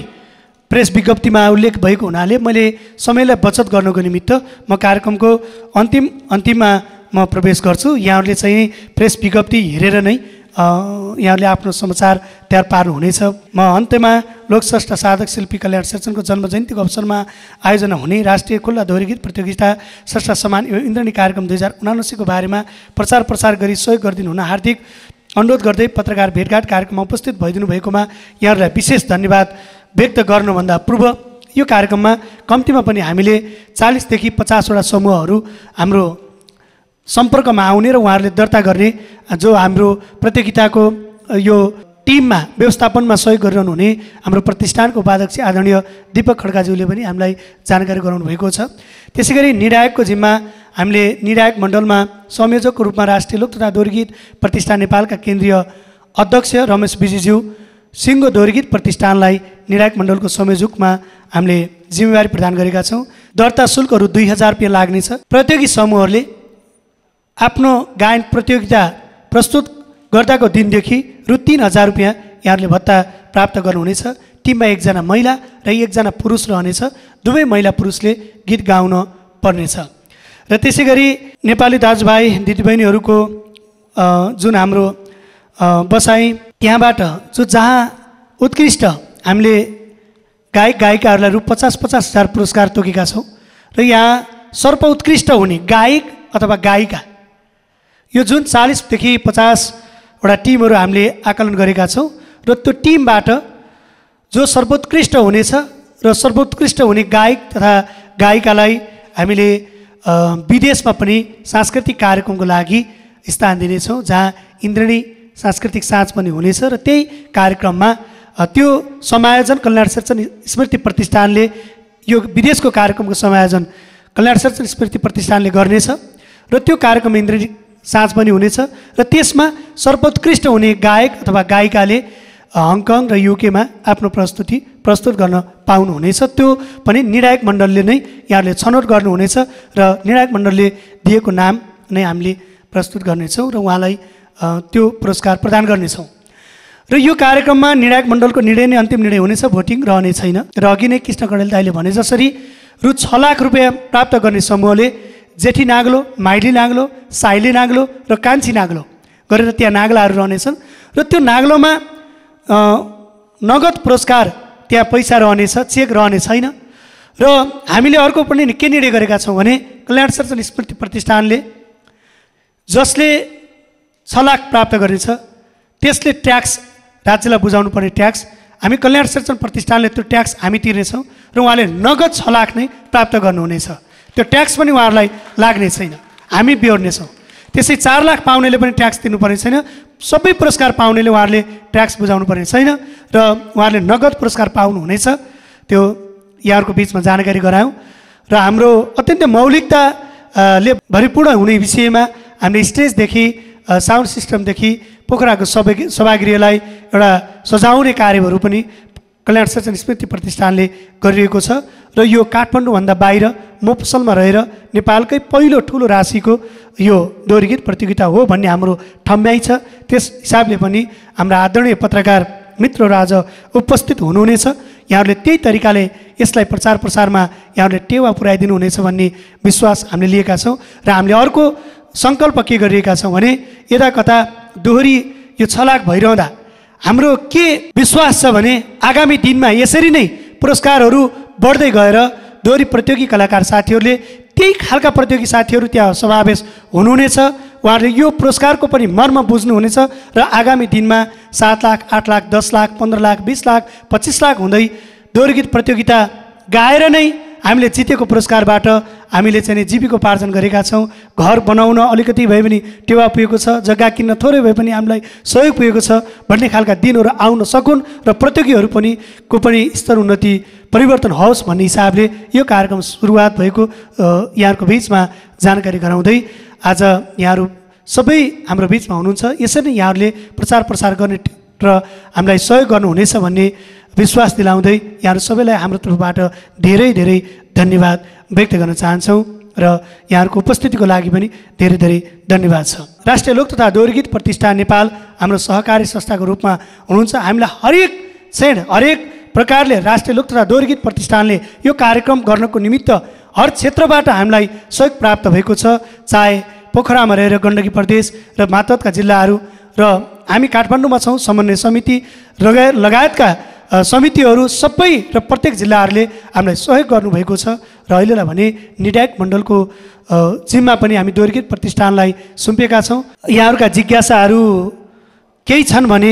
प्रेस विज्ञप्तिमा उल्लेख भएको हुनाले मैले समयलाई बचत गर्नको निमित्त म कार्यक्रमको अन्तिममा म प्रवेश गर्छु। यहाँहरूले चाहिँ प्रेस विज्ञप्ति हेरेर नै यहाँले आफ्नो समाचार तयार पार्नुहुनेछ। म अन्त्यमा लोकस्रष्टा साधक शिल्पी कल्याण शेरचनको जन्म जयन्तीको अवसरमा आयोजना हुने राष्ट्रिय खुल्ला दोहोरी गीत प्रतियोगिता स्रष्टा सम्मान एवं इन्द्रणी कार्यक्रम 2079 को बारेमा प्रचार गरी सहयोग गरिदिनु हुन हार्दिक अनुरोध गर्दै पत्रकार भेटघाट कार्यक्रममा उपस्थित भइदिनु भएकोमा यहाँहरूलाई विशेष धन्यवाद व्यक्त गर्नुभन्दा पूर्व यो कार्यक्रममा कम्तीमा पनि हामीले 40 देखि 50वटा समूहहरू हाम्रो सम्पर्कमा आउने र उहाँहरूले दर्ता गर्ने जो हाम्रो प्रतियोगिताको यो टिममा व्यवस्थापनमा सहयोग गरिरहनु हुने हाम्रो प्रतिष्ठानको उपाध्यक्ष आदरणीय दीपक खड्काज्यूले पनि हामीलाई जानकारी गराउनु भएको छ। त्यसै गरी निर्णायकको जिम्मा हामीले निर्णायक मण्डलमा संयोजकको रूपमा राष्ट्रिय लोक तथा दोहोरी गीत प्रतिष्ठान नेपालका केन्द्रीय अध्यक्ष रमेश विजीज्यू, सिङ्गो दोहोरी गीत प्रतिष्ठानलाई निर्णायक मण्डलको संयोजकमा हामीले जिम्मेवारी प्रदान गरेका छौँ। दर्ता शुल्कहरू 2,000 रुपियाँ लाग्नेछ। प्रतियोगी समूहहरूले आफ्नो गायन प्रतियोगिता प्रस्तुत गर्दाको दिनदेखि रु 3,000 रुपियाँ यहाँहरूले भत्ता प्राप्त गर्नुहुनेछ। टिममा 1 जना महिला र 1 जना पुरुष रहनेछ। दुवै महिला पुरुषले गीत गाउन पर्नेछ। र त्यसै गरी नेपाली दाजुभाइ दिदीबहिनीहरूको जुन हाम्रो बसाइ त्यहाँबाट जहाँ उत्कृष्ट हामीले गायक गायिकाहरूलाई रु 50,000 पुरस्कार तोकेका छौँ र यहाँ सर्वोत्कृष्ट हुने गायक अथवा गायिका यो जुन 40 देखि 50वटा टिमहरू हामीले आकलन गरेका छौँ र त्यो टिमबाट जो सर्वोत्कृष्ट हुनेछ र सर्वोत्कृष्ट हुने गायक तथा गायिकालाई हामीले विदेशमा पनि सांस्कृतिक कार्यक्रमको लागि स्थान दिनेछौँ जहाँ इन्द्रणी सांस्कृतिक साँझ पनि हुनेछ र त्यही कार्यक्रममा त्यो समायोजन कल्याण शेरचन स्मृति प्रतिष्ठानले यो विदेशको कार्यक्रमको समायोजन कल्याण शेरचन स्मृति प्रतिष्ठानले गर्नेछ र त्यो कार्यक्रम इन्द्रणी साँझ पनि हुनेछ र त्यसमा सर्वोत्कृष्ट हुने गायक अथवा गायिकाले हङकङ र युकेमा आफ्नो प्रस्तुति प्रस्तुत गर्न पाउनुहुनेछ। त्यो पनि निर्णायक मण्डलले नै यहाँहरूले छनौट गर्नुहुनेछ र निर्णायक मण्डलले दिएको नाम नै हामीले प्रस्तुत गर्नेछौँ र उहाँलाई त्यो पुरस्कार प्रदान गर्नेछौँ। र यो कार्यक्रममा निर्णायक मण्डलको निर्णय नै अन्तिम निर्णय हुनेछ, भोटिङ रहने छैन। र अघि नै कृष्ण कणेल दाइले भने जसरी रु 6 लाख रुपियाँ प्राप्त गर्ने समूहले जेठी नाग्लो, माइली नाग्लो, साइली नाग्लो र कान्छी नाग्लो गरेर त्यहाँ नाग्लाहरू रहनेछन् र त्यो नाग्लोमा नगद पुरस्कार त्यहाँ पैसा रहनेछ, चेक रहने छैन। र हामीले अर्को पनि के निर्णय गरेका छौँ भने कल्याण सर्जन स्मृति प्रतिष्ठानले जसले 6 लाख प्राप्त गरेछ त्यसले ट्याक्स राज्यलाई बुझाउनु पर्ने ट्याक्स हामी कल्याण सर्जन प्रतिष्ठानले त्यो ट्याक्स हामी तिर्नेछौँ र उहाँले नगद 6 लाख नै प्राप्त गर्नुहुनेछ। त्यो ट्याक्स पनि उहाँहरूलाई लाग्ने छैन, हामी बिहोर्नेछौँ। त्यसै 4 लाख पाउनेले पनि ट्याक्स तिर्नुपर्ने छैन, सबै पुरस्कार पाउनेले उहाँहरूले ट्याक्स बुझाउनु पर्ने छैन र उहाँहरूले नगद पुरस्कार पाउनुहुनेछ। त्यो यहाँहरूको बिचमा जानकारी गरायौँ र हाम्रो अत्यन्तै मौलिकताले भरिपूर्ण हुने विषयमा हामीले स्टेजदेखि साउन्ड सिस्टमदेखि पोखराको सभागृहलाई एउटा सजाउने कार्यहरू पनि कल्याण सर्जन स्मृति प्रतिष्ठानले गरिरहेको छ र यो काठमाडौँभन्दा बाहिर मोफसलमा रहेर नेपालकै पहिलो ठुलो राशिको यो दोहोरी गीत प्रतियोगिता हो भन्ने हाम्रो ठम्ब्याइ छ। त्यस हिसाबले पनि हाम्रा आदरणीय पत्रकार मित्रहरू आज उपस्थित हुनुहुनेछ। यहाँहरूले त्यही तरिकाले यसलाई प्रचार प्रसारमा यहाँहरूले टेवा पुर्याइदिनु हुनेछ भन्ने विश्वास हामीले लिएका छौँ र हामीले अर्को सङ्कल्प के गरिरहेका छौँ भने यता कता दोहोरी यो 6 लाख भइरहँदा हाम्रो के विश्वास छ भने आगामी दिनमा यसरी नै पुरस्कारहरू बढ्दै गएर दोहोरी प्रतियोगी कलाकार साथीहरूले त्यही खालका प्रतियोगी साथीहरू त्यहाँ समावेश हुनुहुनेछ। उहाँहरूले यो पुरस्कारको पनि मर्म बुझ्नुहुनेछ र आगामी दिनमा 7 लाख, 8 लाख, 10 लाख, 15 लाख, 20 लाख, 25 लाख हुँदै दोहोरी गीत प्रतियोगिता गाएर नै हामीले जितेको पुरस्कारबाट हामीले चाहिँ जीविकोपार्जन गरेका छौँ। घर बनाउन अलिकति भए पनि टेवा पुगेको छ, जग्गा किन्न थोरै भए पनि हामीलाई सहयोग पुगेको छ भन्ने खालका दिनहरू आउन सकुन् र प्रतियोगीहरू पनि को पनि स्तर उन्नति परिवर्तन होस् भन्ने हिसाबले यो कार्यक्रम सुरुवात भएको यहाँहरूको बिचमा जानकारी गराउँदै आज यहाँहरू सबै हाम्रो बिचमा हुनुहुन्छ। यसरी नै यहाँहरूले प्रचार प्रसार गर्ने र हामीलाई सहयोग गर्नुहुनेछ भन्ने विश्वास दिलाउँदै यहाँहरू सबैलाई हाम्रो तर्फबाट धेरै धेरै धन्यवाद व्यक्त गर्न चाहन्छौँ र यहाँहरूको उपस्थितिको लागि पनि धेरै धेरै धन्यवाद छ। राष्ट्रिय लोक तथा दोहोरी गीत प्रतिष्ठान नेपाल हाम्रो सहकारी संस्थाको रूपमा हुनुहुन्छ। हामीलाई हरेक क्षण हरेक प्रकारले राष्ट्रिय लोक तथा दोहोरी गीत प्रतिष्ठानले यो कार्यक्रम गर्नको निमित्त हर क्षेत्रबाट हामीलाई सहयोग प्राप्त भएको छ। चाहे पोखरामा रहेर गण्डकी प्रदेश र मातहतका जिल्लाहरू र हामी काठमाडौँमा छौँ, समन्वय समिति लगायतका समितिहरू सबै र प्रत्येक जिल्लाहरूले हामीलाई सहयोग गर्नुभएको छ र अहिलेलाई भने निर्णायक मण्डलको जिम्मा पनि हामी दोहोरी गीत प्रतिष्ठानलाई सुम्पेका छौँ। यहाँहरूका जिज्ञासाहरू केही छन् भने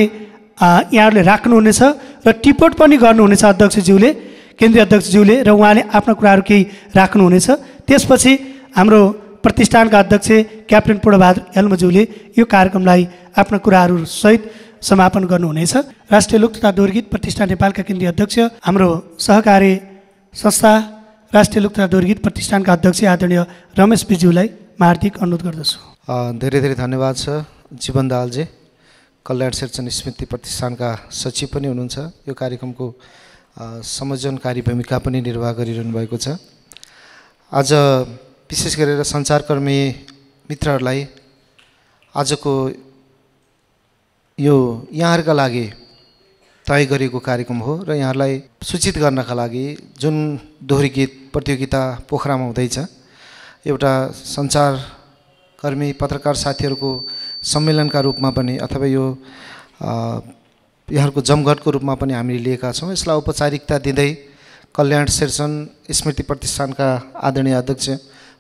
यहाँहरूले राख्नुहुनेछ र टिपोट पनि गर्नुहुनेछ अध्यक्षज्यूले, केन्द्रीय अध्यक्षज्यूले, र उहाँले आफ्ना कुराहरू केही राख्नुहुनेछ। त्यसपछि हाम्रो प्रतिष्ठानका अध्यक्ष क्याप्टेन पूर्णबहादुर यल्मज्यूले यो कार्यक्रमलाई आफ्ना कुराहरू सहित समापन गर्नुहुनेछ। राष्ट्रिय लोक तथा दोहोरी गीत प्रतिष्ठान नेपालका केन्द्रीय अध्यक्ष हाम्रो सहकारी संस्था राष्ट्रिय लोक तथा दोहोरी गीत प्रतिष्ठानका अध्यक्ष आदरणीय रमेश विज्यूलाई म हार्दिक अनुरोध गर्दछु। धेरै धेरै धन्यवाद छ जीवन दाहालजी, कल्याण सर्जन स्मृति प्रतिष्ठानका सचिव पनि हुनुहुन्छ। यो कार्यक्रमको संयोजनकारी भूमिका पनि निर्वाह गरिरहनु भएको छ। आज विशेष गरेर सञ्चारकर्मी मित्रहरूलाई आजको यो यहाँहरूका लागि तय गरिएको कार्यक्रम हो र यहाँहरूलाई सूचित गर्नका लागि जुन दोहोरी गीत प्रतियोगिता पोखरामा हुँदैछ एउटा सञ्चारकर्मी पत्रकार साथीहरूको सम्मेलनका रूपमा पनि अथवा यो यहाँहरूको जमघटको रूपमा पनि हामीले लिएका छौँ। यसलाई औपचारिकता दिँदै कल्याण सर्जन स्मृति प्रतिष्ठानका आदरणीय अध्यक्ष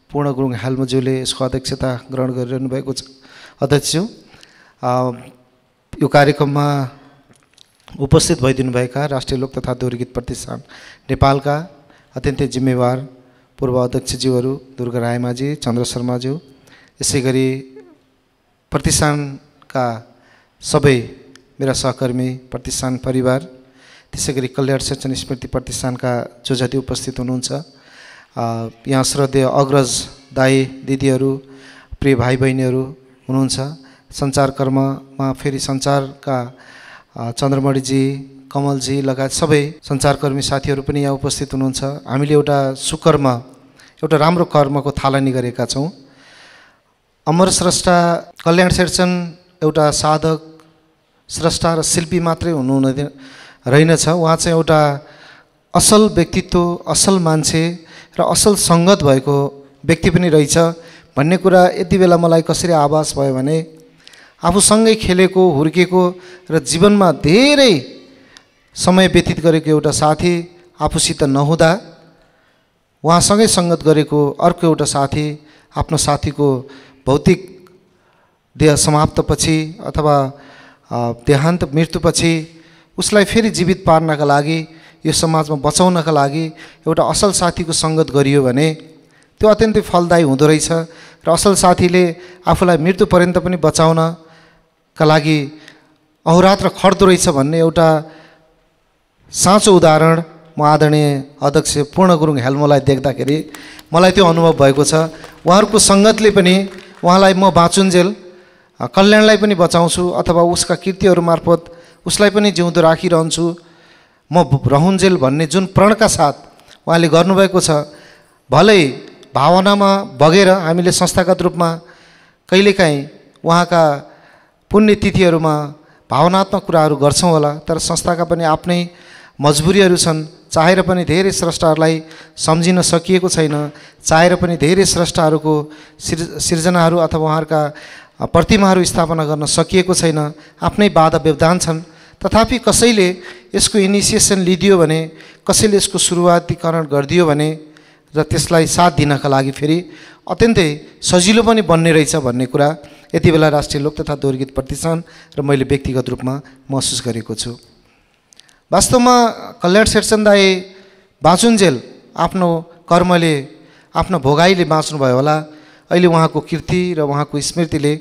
पूर्ण गुरुङ हालमज्यूले यसको अध्यक्षता ग्रहण गरिरहनु भएको छ। अध्यक्षज्यू, यो कार्यक्रममा उपस्थित भइदिनुभएका राष्ट्रिय लोक तथा दोहोरी गीत प्रतिष्ठान नेपालका अत्यन्तै जिम्मेवार पूर्व अध्यक्षज्यूहरू दुर्गा रायमाझी, चन्द्र शर्माज्यू, यसै गरी प्रतिष्ठानका सबै मेरा सहकर्मी, प्रतिष्ठान परिवार, त्यसै गरी कल्याण सर्जन स्मृति प्रतिष्ठानका जो जति उपस्थित हुनुहुन्छ, यहाँ श्रद्धेय अग्रज दाई दिदीहरू, प्रिय भाइ बहिनीहरू हुनुहुन्छ। सञ्चारकर्ममा फेरि सञ्चारका चन्द्रमणिजी, कमलजी लगायत सबै सञ्चारकर्मी साथीहरू पनि यहाँ उपस्थित हुनुहुन्छ। हामीले एउटा सुकर्म, एउटा राम्रो कर्मको थालनी गरेका छौँ। अमर स्रष्टा कल्याण सर्जन एउटा साधक स्रष्टा र शिल्पी मात्रै हुनुहुँदैन रहेनछ, उहाँ चाहिँ एउटा असल व्यक्तित्व, असल मान्छे र असल सङ्गत भएको व्यक्ति पनि रहेछ भन्ने कुरा यति बेला मलाई कसरी आभास भयो भने आफूसँगै खेलेको, हुर्केको र जीवनमा धेरै समय व्यतीत गरेको एउटा साथी आफूसित नहुँदा उहाँसँगै सङ्गत गरेको अर्को एउटा साथी आफ्नो साथीको भौतिक देह समाप्तपछि अथवा देहान्त मृत्युपछि उसलाई फेरि जीवित पार्नका लागि, यो समाजमा बचाउनका लागि एउटा असल साथीको सङ्गत गरियो भने त्यो अत्यन्तै फलदायी हुँदो रहेछ र असल साथीले आफूलाई मृत्युपर्यन्त पनि बचाउनका लागि अहोरात्र खट्दो रहेछ भन्ने एउटा साँचो उदाहरण म आदरणीय अध्यक्ष पूर्ण गुरुङ हेल्मोलाई देख्दाखेरि मलाई त्यो अनुभव भएको छ। उहाँहरूको सङ्गतले पनि उहाँलाई म बाँचुन्जेल कल्याणलाई पनि बचाउँछु अथवा उसका कृतिहरू मार्फत उसलाई पनि जिउँदो राखिरहन्छु म रहन्जेल भन्ने जुन प्रणका साथ उहाँले गर्नुभएको छ। भलै भावनामा बगेर हामीले संस्थागत रूपमा कहिलेकाहीँ उहाँका पुण्यतिथिहरूमा भावनात्मक कुराहरू गर्छौँ होला, तर संस्थाका पनि आफ्नै मजबुरीहरू छन्। चाहेर पनि धेरै स्रष्टाहरूलाई सम्झिन सकिएको छैन, चाहेर पनि धेरै स्रष्टाहरूको सिर्जनाहरू अथवा उहाँहरूका प्रतिमाहरू स्थापना गर्न सकिएको छैन, आफ्नै बाधा व्यवधान छन्। तथापि कसैले यसको इनिसिएसन लिदियो भने, कसैले यसको सुरुवातीकरण गरिदियो भने र त्यसलाई साथ दिनका लागि फेरि अत्यन्तै सजिलो पनि बन्ने रहेछ भन्ने कुरा यति बेला राष्ट्रिय लोक तथा दोहोरी गीत प्रतिष्ठान र मैले व्यक्तिगत रूपमा महसुस गरेको छु। वास्तवमा कल्याण शेरचन दाई बाँचुन्जेल आफ्नो कर्मले, आफ्नो भोगाइले बाँच्नुभयो होला। अहिले उहाँको कीर्ति र उहाँको स्मृतिले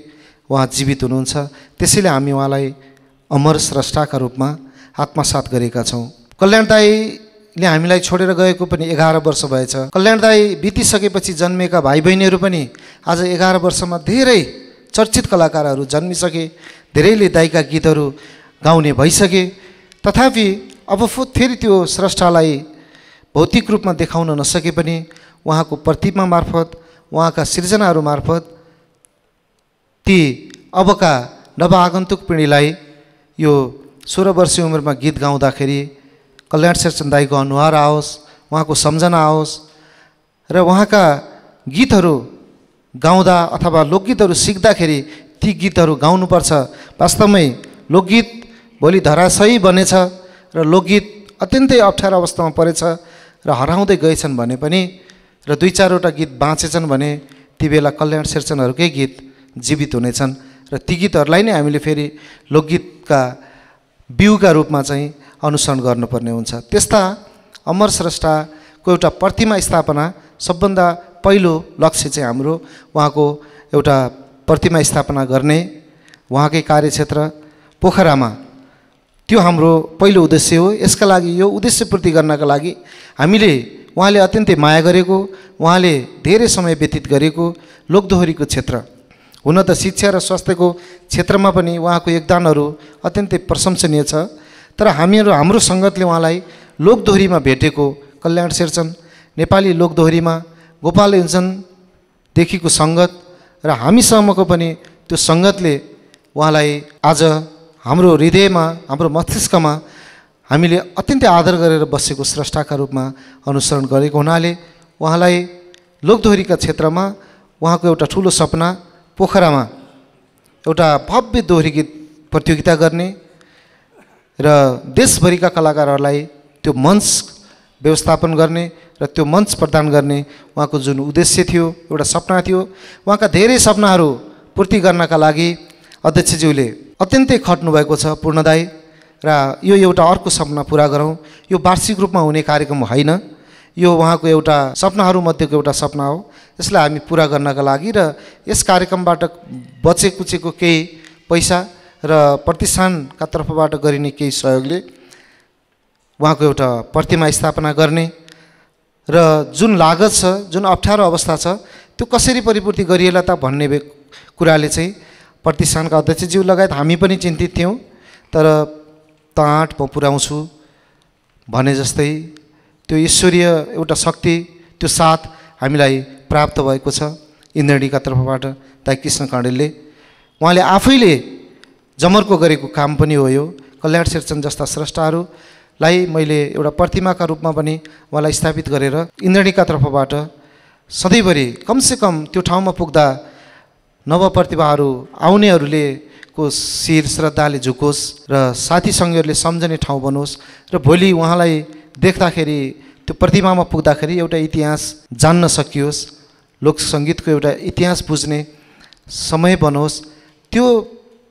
उहाँ जीवित हुनुहुन्छ, त्यसैले हामी उहाँलाई अमर स्रष्टाका रूपमा आत्मसात गरेका छौँ। कल्याण दाईले हामीलाई छोडेर गएको पनि 11 वर्ष भएछ। कल्याण दाई बितिसकेपछि जन्मेका भाइ बहिनीहरू पनि आज 11 वर्षमा धेरै चर्चित कलाकारहरू जन्मिसके, धेरैले दाईका गीतहरू गाउने भइसके। तथापि अब फेरि त्यो स्रष्टालाई भौतिक रूपमा देखाउन नसके पनि उहाँको प्रतिमा मार्फत, उहाँका सिर्जनाहरू मार्फत ती अबका नवआगन्तुक पिँढीलाई यो 16 वर्षीय उमेरमा गीत गाउँदाखेरि कल्याण शेरचन दाईको अनुहार आओस्, उहाँको सम्झना आओस् र उहाँका गीतहरू गाउँदा अथवा लोकगीतहरू सिक्दाखेरि ती गीतहरू गाउनुपर्छ। वास्तवमै लोकगीत भोलि धराशयी बनेछ र लोकगीत अत्यन्तै अप्ठ्यारो अवस्थामा परेछ र हराउँदै गएछन् भने पनि र 2-4वटा गीत बाँचेछन् भने ती बेला कल्याण शेरचनहरूकै गीत जीवित हुनेछन् र ती गीतहरूलाई नै हामीले फेरि लोकगीतका बिउका रूपमा चाहिँ अनुसरण गर्नुपर्ने हुन्छ। त्यस्ता अमर स्रष्टाको एउटा प्रतिमा स्थापना सबभन्दा पहिलो लक्ष्य चाहिँ हाम्रो उहाँको एउटा प्रतिमा स्थापना गर्ने, उहाँकै कार्यक्षेत्र पोखरामा, त्यो हाम्रो पहिलो उद्देश्य हो। यसका लागि, यो उद्देश्य पूर्ति गर्नका लागि हामीले उहाँले अत्यन्तै माया गरेको, उहाँले धेरै समय व्यतीत गरेको लोकदोहोरीको क्षेत्र, हुन त शिक्षा र स्वास्थ्यको क्षेत्रमा पनि उहाँको योगदानहरू अत्यन्तै प्रशंसनीय छ। तर हाम्रो सङ्गतले उहाँलाई लोकदोहोरीमा भेटेको, कल्याण शेरचन नेपाली लोकदोहोरीमा गोपाल योन्सनदेखिको सङ्गत र हामीसम्मको पनि त्यो सङ्गतले उहाँलाई आज हाम्रो हृदयमा, हाम्रो मस्तिष्कमा हामीले अत्यन्तै आदर गरेर बसेको स्रष्टाका रूपमा अनुसरण गरेको हुनाले उहाँलाई लोकदोहोरीका क्षेत्रमा उहाँको एउटा ठुलो सपना पोखरामा एउटा भव्य दोहोरी गीत प्रतियोगिता गर्ने र देशभरिका कलाकारहरूलाई त्यो मञ्च व्यवस्थापन गर्ने र त्यो मञ्च प्रदान गर्ने उहाँको जुन उद्देश्य थियो, एउटा सपना थियो, उहाँका धेरै सपनाहरू पूर्ति गर्नका लागि अध्यक्षज्यूले अत्यन्तै खट्नुभएको छ पूर्ण दाई, र यो एउटा अर्को सपना पुरा गरौँ। यो वार्षिक रूपमा हुने कार्यक्रम होइन, यो उहाँको एउटा सपनाहरूमध्येको एउटा सपना हो। यसलाई हामी पुरा गर्नका लागि र यस कार्यक्रमबाट बचेकुचेको केही पैसा र प्रतिष्ठानका तर्फबाट गरिने केही सहयोगले उहाँको एउटा प्रतिमा स्थापना गर्ने र जुन लागत छ, जुन अप्ठ्यारो अवस्था छ, त्यो कसरी परिपूर्ति गरिएला त भन्ने कुराले चाहिँ प्रतिष्ठानका अध्यक्षज्यू लगायत हामी पनि चिन्तित थियौँ। तर ताँट म पुर्याउँछु भने जस्तै त्यो ईश्वरीय एउटा शक्ति, त्यो साथ हामीलाई प्राप्त भएको छ इन्द्रणीका तर्फबाट दाइ कृष्ण कँडेलले। उहाँले आफैले जमर्को गरेको काम पनि हो यो। कल्याण शेरचन जस्ता स्रष्टाहरूलाई मैले एउटा प्रतिमाका रूपमा पनि उहाँलाई स्थापित गरेर इन्द्रणीका तर्फबाट सधैँभरि कमसेकम त्यो ठाउँमा पुग्दा नवप्रतिभाहरू आउनेहरूले को शिर श्रद्धाले झुकोस् र साथी सङ्गीहरूले सम्झने ठाउँ बनोस् र भोलि उहाँलाई देख्दाखेरि त्यो प्रतिमामा पुग्दाखेरि एउटा इतिहास जान्न सकियोस्, लोकसङ्गीतको एउटा इतिहास बुझ्ने समय बनोस्। त्यो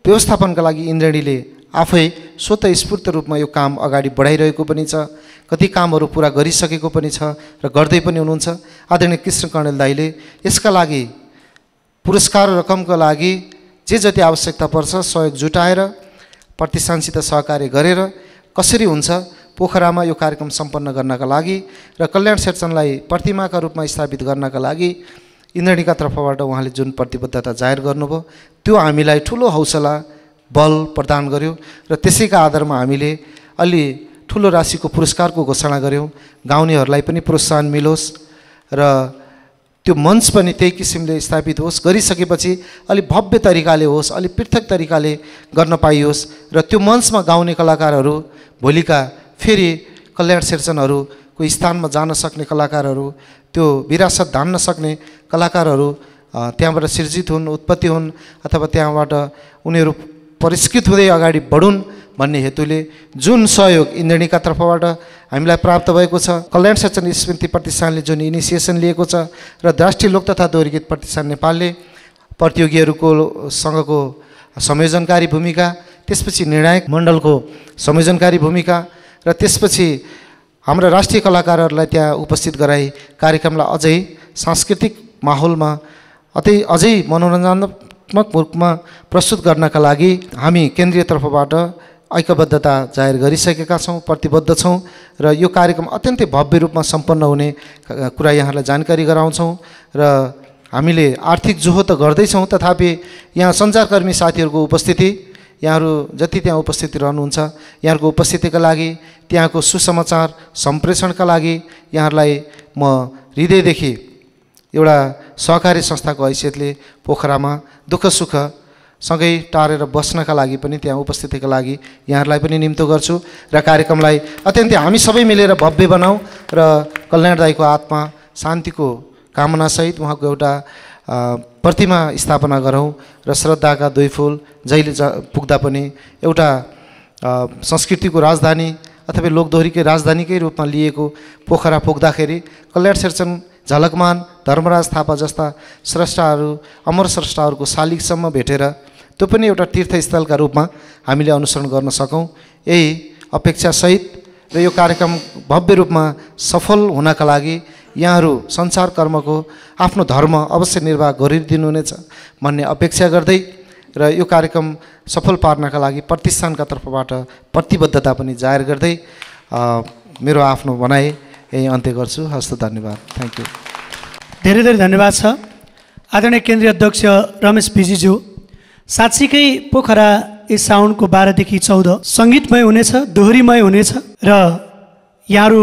व्यवस्थापनका लागि इन्द्रणीले आफै स्वतःस्फूर्त रूपमा यो काम अगाडि बढाइरहेको पनि छ। कति कामहरू पुरा गरिसकेको पनि छ र गर्दै पनि हुनुहुन्छ। आदरणीय कृष्ण कणेल दाइले यसका लागि पुरस्कार रकमका लागि जे जति आवश्यकता पर्छ सहयोग जुटाएर प्रतिष्ठानसित सहकार्य गरेर कसरी हुन्छ पोखरामा यो कार्यक्रम सम्पन्न गर्नका लागि र कल्याण शेरचनलाई प्रतिमाका रूपमा स्थापित गर्नका लागि इन्द्रणीका तर्फबाट उहाँले जुन प्रतिबद्धता जाहेर गर्नुभयो त्यो हामीलाई ठुलो हौसला बल प्रदान गर्यो र त्यसैका आधारमा हामीले अलि ठुलो राशिको पुरस्कारको घोषणा गऱ्यौँ। गाउनेहरूलाई पनि प्रोत्साहन मिलोस् र त्यो मञ्च पनि त्यही किसिमले स्थापित होस्। गरिसकेपछि अलि भव्य तरिकाले होस्, अलि पृथक तरिकाले गर्न पाइयोस् र त्यो मञ्चमा गाउने कलाकारहरू भोलिका फेरि कल्याण शेरचनहरूको स्थानमा जान सक्ने कलाकारहरू, त्यो विरासत धान्न सक्ने कलाकारहरू त्यहाँबाट सिर्जित हुन्, उत्पत्ति हुन् अथवा त्यहाँबाट उनीहरू परिष्कृत हुँदै अगाडि बढुन् भन्ने हेतुले जुन सहयोग इन्द्रणीका तर्फबाट हामीलाई प्राप्त भएको छ, कल्याण शेरचन स्मृति प्रतिष्ठानले जुन इनिसिएसन लिएको छ र राष्ट्रिय लोक तथा दोहोरी गीत प्रतिष्ठान नेपालले प्रतियोगीहरूको सँगको संयोजनकारी भूमिका, त्यसपछि निर्णायक मण्डलको संयोजनकारी भूमिका र त्यसपछि हाम्रा राष्ट्रिय कलाकारहरूलाई त्यहाँ उपस्थित गराई कार्यक्रमलाई अझै सांस्कृतिक माहौलमा अझै मनोरञ्जनात्मक रूपमा प्रस्तुत गर्नका लागि हामी केन्द्रीय तर्फबाट ऐक्यबद्धता जाहेर गरिसकेका छौँ, प्रतिबद्ध छौँ र यो कार्यक्रम अत्यन्तै भव्य रूपमा सम्पन्न हुने कुरा यहाँलाई जानकारी गराउँछौँ र हामीले आर्थिक जोहो त गर्दैछौँ तथापि यहाँ सञ्चारकर्मी साथीहरूको उपस्थिति, यहाँहरू जति त्यहाँ उपस्थित रहनुहुन्छ यहाँहरूको उपस्थितिका लागि, त्यहाँको सुसमाचार सम्प्रेषणका लागि यहाँहरूलाई म हृदयदेखि एउटा सहकारी संस्थाको हैसियतले पोखरामा दुःख सुख सँगै टारेर बस्नका लागि पनि त्यहाँ उपस्थितिका लागि यहाँहरूलाई पनि निम्तो गर्छु र कार्यक्रमलाई अत्यन्तै हामी सबै मिलेर भव्य बनाऊँ र कल्याण दाइको आत्मा शान्तिको कामनासहित उहाँको एउटा प्रतिमा स्थापना गरौँ र श्रद्धाका दुई फुल जहिले पुग्दा पनि एउटा संस्कृतिको राजधानी अथवा लोकदोहोरीकै राजधानीकै रूपमा लिएको पोखरा पुग्दाखेरि कल्याण शेरचन, झलकमान, धर्मराज थापा जस्ता स्रष्टाहरू, अमर स्रष्टाहरूको शालिगसम्म भेटेर त्यो पनि एउटा तीर्थस्थलका रूपमा हामीले अनुसरण गर्न सकौँ, यही अपेक्षासहित र यो कार्यक्रम भव्य रूपमा सफल हुनका लागि यहाँहरू सञ्चार कर्मको आफ्नो धर्म अवश्य निर्वाह गरिदिनुहुनेछ भन्ने अपेक्षा गर्दै र यो कार्यक्रम सफल पार्नका लागि प्रतिष्ठानका तर्फबाट प्रतिबद्धता पनि जाहेर गर्दै मेरो आफ्नो भनाइ यही अन्त्य गर्छु। हस्त, धन्यवाद, थ्याङ्क यू। धेरै धेरै धन्यवाद छ आदरणीय केन्द्रीय अध्यक्ष रमेश भिजीज्यू। साँच्चीकै पोखरा यस साउनको 12 देखि 14 सङ्गीतमय हुनेछ, दोहोरीमय हुनेछ र यहाँहरू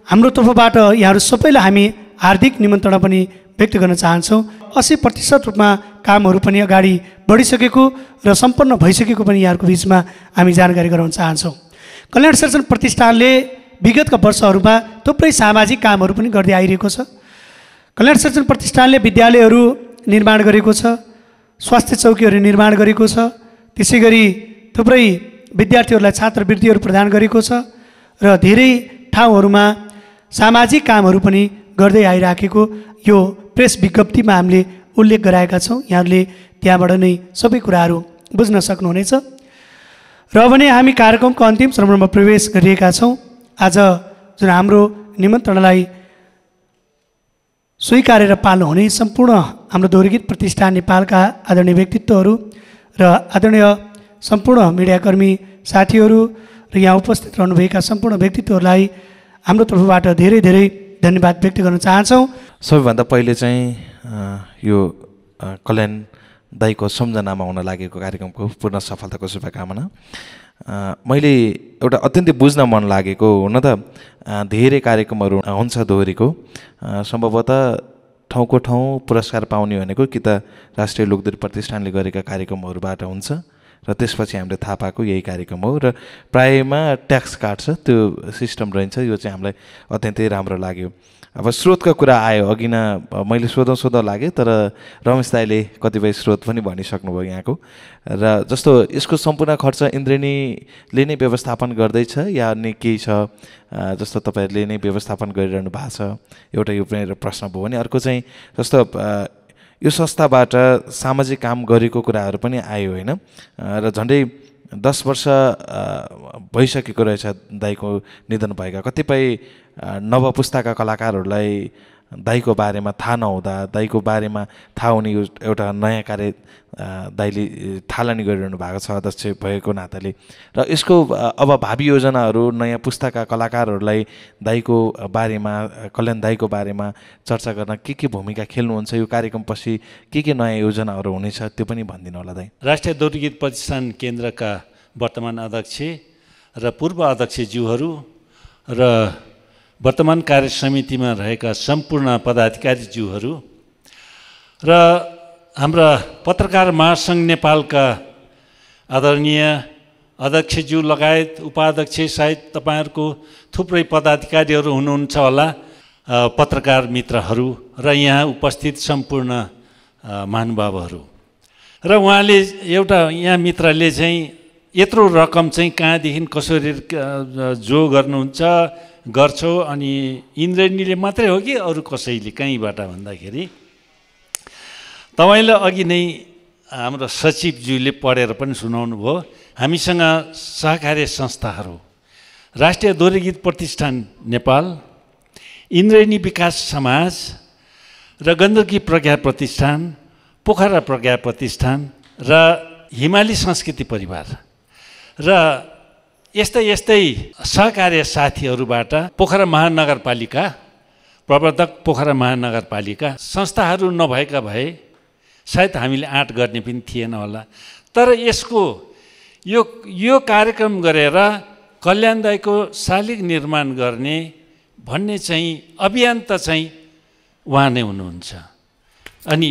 हाम्रो तर्फबाट यहाँहरू सबैलाई हामी हार्दिक निमन्त्रणा पनि व्यक्त गर्न चाहन्छौँ। 80% रूपमा कामहरू पनि अगाडि बढिसकेको र सम्पन्न भइसकेको पनि यहाँहरूको बिचमा हामी जानकारी गराउन चाहन्छौँ। कल्याण शेरचन प्रतिष्ठानले विगतका वर्षहरूमा थुप्रै सामाजिक कामहरू पनि गर्दै आइरहेको छ। कल्याण शेरचन प्रतिष्ठानले विद्यालयहरू निर्माण गरेको छ, स्वास्थ्य चौकीहरू निर्माण गरेको छ, त्यसै गरी थुप्रै विद्यार्थीहरूलाई छात्रवृत्तिहरू प्रदान गरेको छ र धेरै ठाउँहरूमा सामाजिक कामहरू पनि गर्दै आइराखेको यो प्रेस विज्ञप्तिमा हामीले उल्लेख गराएका छौँ। यहाँहरूले त्यहाँबाट नै सबै कुराहरू बुझ्न सक्नुहुनेछ। र भने हामी कार्यक्रमको अन्तिम चरणमा प्रवेश गरिएका छौँ। आज जुन हाम्रो निमन्त्रणालाई स्वीकारेर पाल्नुहुने सम्पूर्ण हाम्रो दोहोरी गीत प्रतिष्ठान नेपालका आदरणीय व्यक्तित्वहरू र आदरणीय सम्पूर्ण मिडियाकर्मी साथीहरू र यहाँ उपस्थित रहनुभएका सम्पूर्ण व्यक्तित्वहरूलाई हाम्रो तर्फबाट धेरै धेरै धन्यवाद व्यक्त गर्न चाहन्छौँ। सबैभन्दा पहिले चाहिँ यो कल्याण दाइको सम्झनामा हुन लागेको कार्यक्रमको पूर्ण सफलताको शुभकामना। मैले एउटा अत्यन्तै बुझ्न मन लागेको, हुन त धेरै कार्यक्रमहरू हुन्छ दोहोरीको, सम्भवतः ठाउँको ठाउँ पुरस्कार पाउने भनेको कि त राष्ट्रिय लोकदोहोरी प्रतिष्ठानले गरेका कार्यक्रमहरूबाट हुन्छ र त्यसपछि हामीले थाहा पाएको यही कार्यक्रम हो र प्रायमा ट्याक्स काट्छ त्यो सिस्टम रहन्छ। यो चाहिँ हामीलाई अत्यन्तै राम्रो लाग्यो। अब स्रोतको कुरा आयो, अघि न मैले सोधौँ लागेँ तर रमेश दाइले कतिपय स्रोत पनि भनिसक्नुभयो यहाँको। र जस्तो यसको सम्पूर्ण खर्च इन्द्रेणीले नै व्यवस्थापन गर्दैछ या अन्य केही छ जस्तो तपाईँहरूले नै व्यवस्थापन गरिरहनु भएको छ, एउटा यो पनि प्रश्न भयो भने अर्को चाहिँ जस्तो यो संस्थाबाट सामाजिक काम गरेको कुराहरू पनि आयो होइन। र झन्डै 10 वर्ष भइसकेको रहेछ दाइको निधन भएका। कतिपय नव पुस्ताका कलाकारहरूलाई दाइको बारेमा थाहा नहुँदा दाइको बारेमा थाहा हुने एउटा नयाँ कार्य दाइले थालनी गरिरहनु भएको छ अध्यक्ष भएको नाताले। र यसको अब भावी योजनाहरू नयाँ पुस्ताका कलाकारहरूलाई दाइको बारेमा, कल्याण दाइको बारेमा चर्चा गर्न के भूमिका खेल्नुहुन्छ? यो कार्यक्रमपछि के नयाँ योजनाहरू हुनेछ त्यो पनि भनिदिनु होला दाइ। राष्ट्रिय दोहोरी गीत प्रतिष्ठान केन्द्रका वर्तमान अध्यक्ष र पूर्व अध्यक्षज्यूहरू र वर्तमान कार्य समितिमा रहेका सम्पूर्ण पदाधिकारीज्यूहरू र हाम्रा पत्रकार महासङ्घ नेपालका आदरणीय अध्यक्षज्यू लगायत उपाध्यक्ष सहित तपाईँहरूको थुप्रै पदाधिकारीहरू हुनुहुन्छ होला, पत्रकार मित्रहरू र यहाँ उपस्थित सम्पूर्ण महानुभावहरू। र उहाँले एउटा यहाँ मित्रले चाहिँ यत्रो रकम चाहिँ कहाँदेखि कसरी जो गर्नुहुन्छ गर्छौ अनि इन्द्रेणीले मात्रै हो कि अरू कसैले कहीँबाट भन्दाखेरि तपाईँले अघि नै हाम्रो सचिवज्यूले पढेर पनि सुनाउनु भयो। हामीसँग सहकार्य संस्थाहरू राष्ट्रिय दोहोरी गीत प्रतिष्ठान नेपाल, इन्द्रेणी विकास समाज र गण्डकी प्रज्ञा प्रतिष्ठान, पोखरा प्रज्ञा प्रतिष्ठान र हिमाली संस्कृति परिवार र यस्तै सहकार्य साथीहरूबाट पोखरा महानगरपालिका, प्रवर्तक पोखरा महानगरपालिका संस्थाहरू नभएका भए सायद हामीले आँट गर्ने पनि थिएन होला। तर यसको यो कार्यक्रम गरेर कल्याण दाइको शालिग निर्माण गर्ने भन्ने चाहिँ अभियान त चाहिँ उहाँ नै हुनुहुन्छ। अनि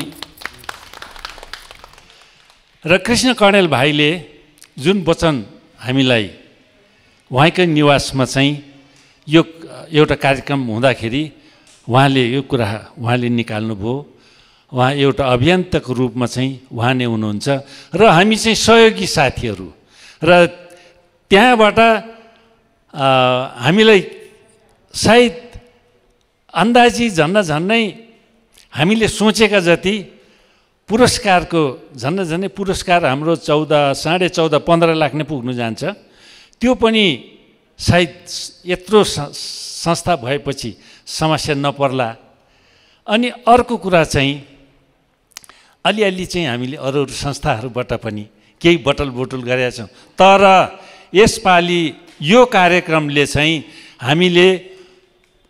र कृष्ण कणेल भाइले जुन वचन हामीलाई उहाँकै निवासमा चाहिँ यो एउटा कार्यक्रम हुँदाखेरि उहाँले यो कुरा उहाँले निकाल्नुभयो। उहाँ एउटा अभियन्ताको रूपमा चाहिँ उहाँ नै हुनुहुन्छ र हामी चाहिँ सहयोगी साथीहरू र त्यहाँबाट हामीलाई सायद अन्दाजी झन्नै हामीले सोचेका जति पुरस्कारको झन्नै पुरस्कार हाम्रो 14.5-15 लाख नै पुग्नु जान्छ। त्यो पनि सायद यत्रो संस्था भएपछि समस्या नपर्ला। अनि अर्को कुरा चाहिँ अलिअलि चाहिँ हामीले अरू संस्थाहरूबाट पनि केही बटुल गरेका छौँ। तर यसपालि यो कार्यक्रमले चाहिँ हामीले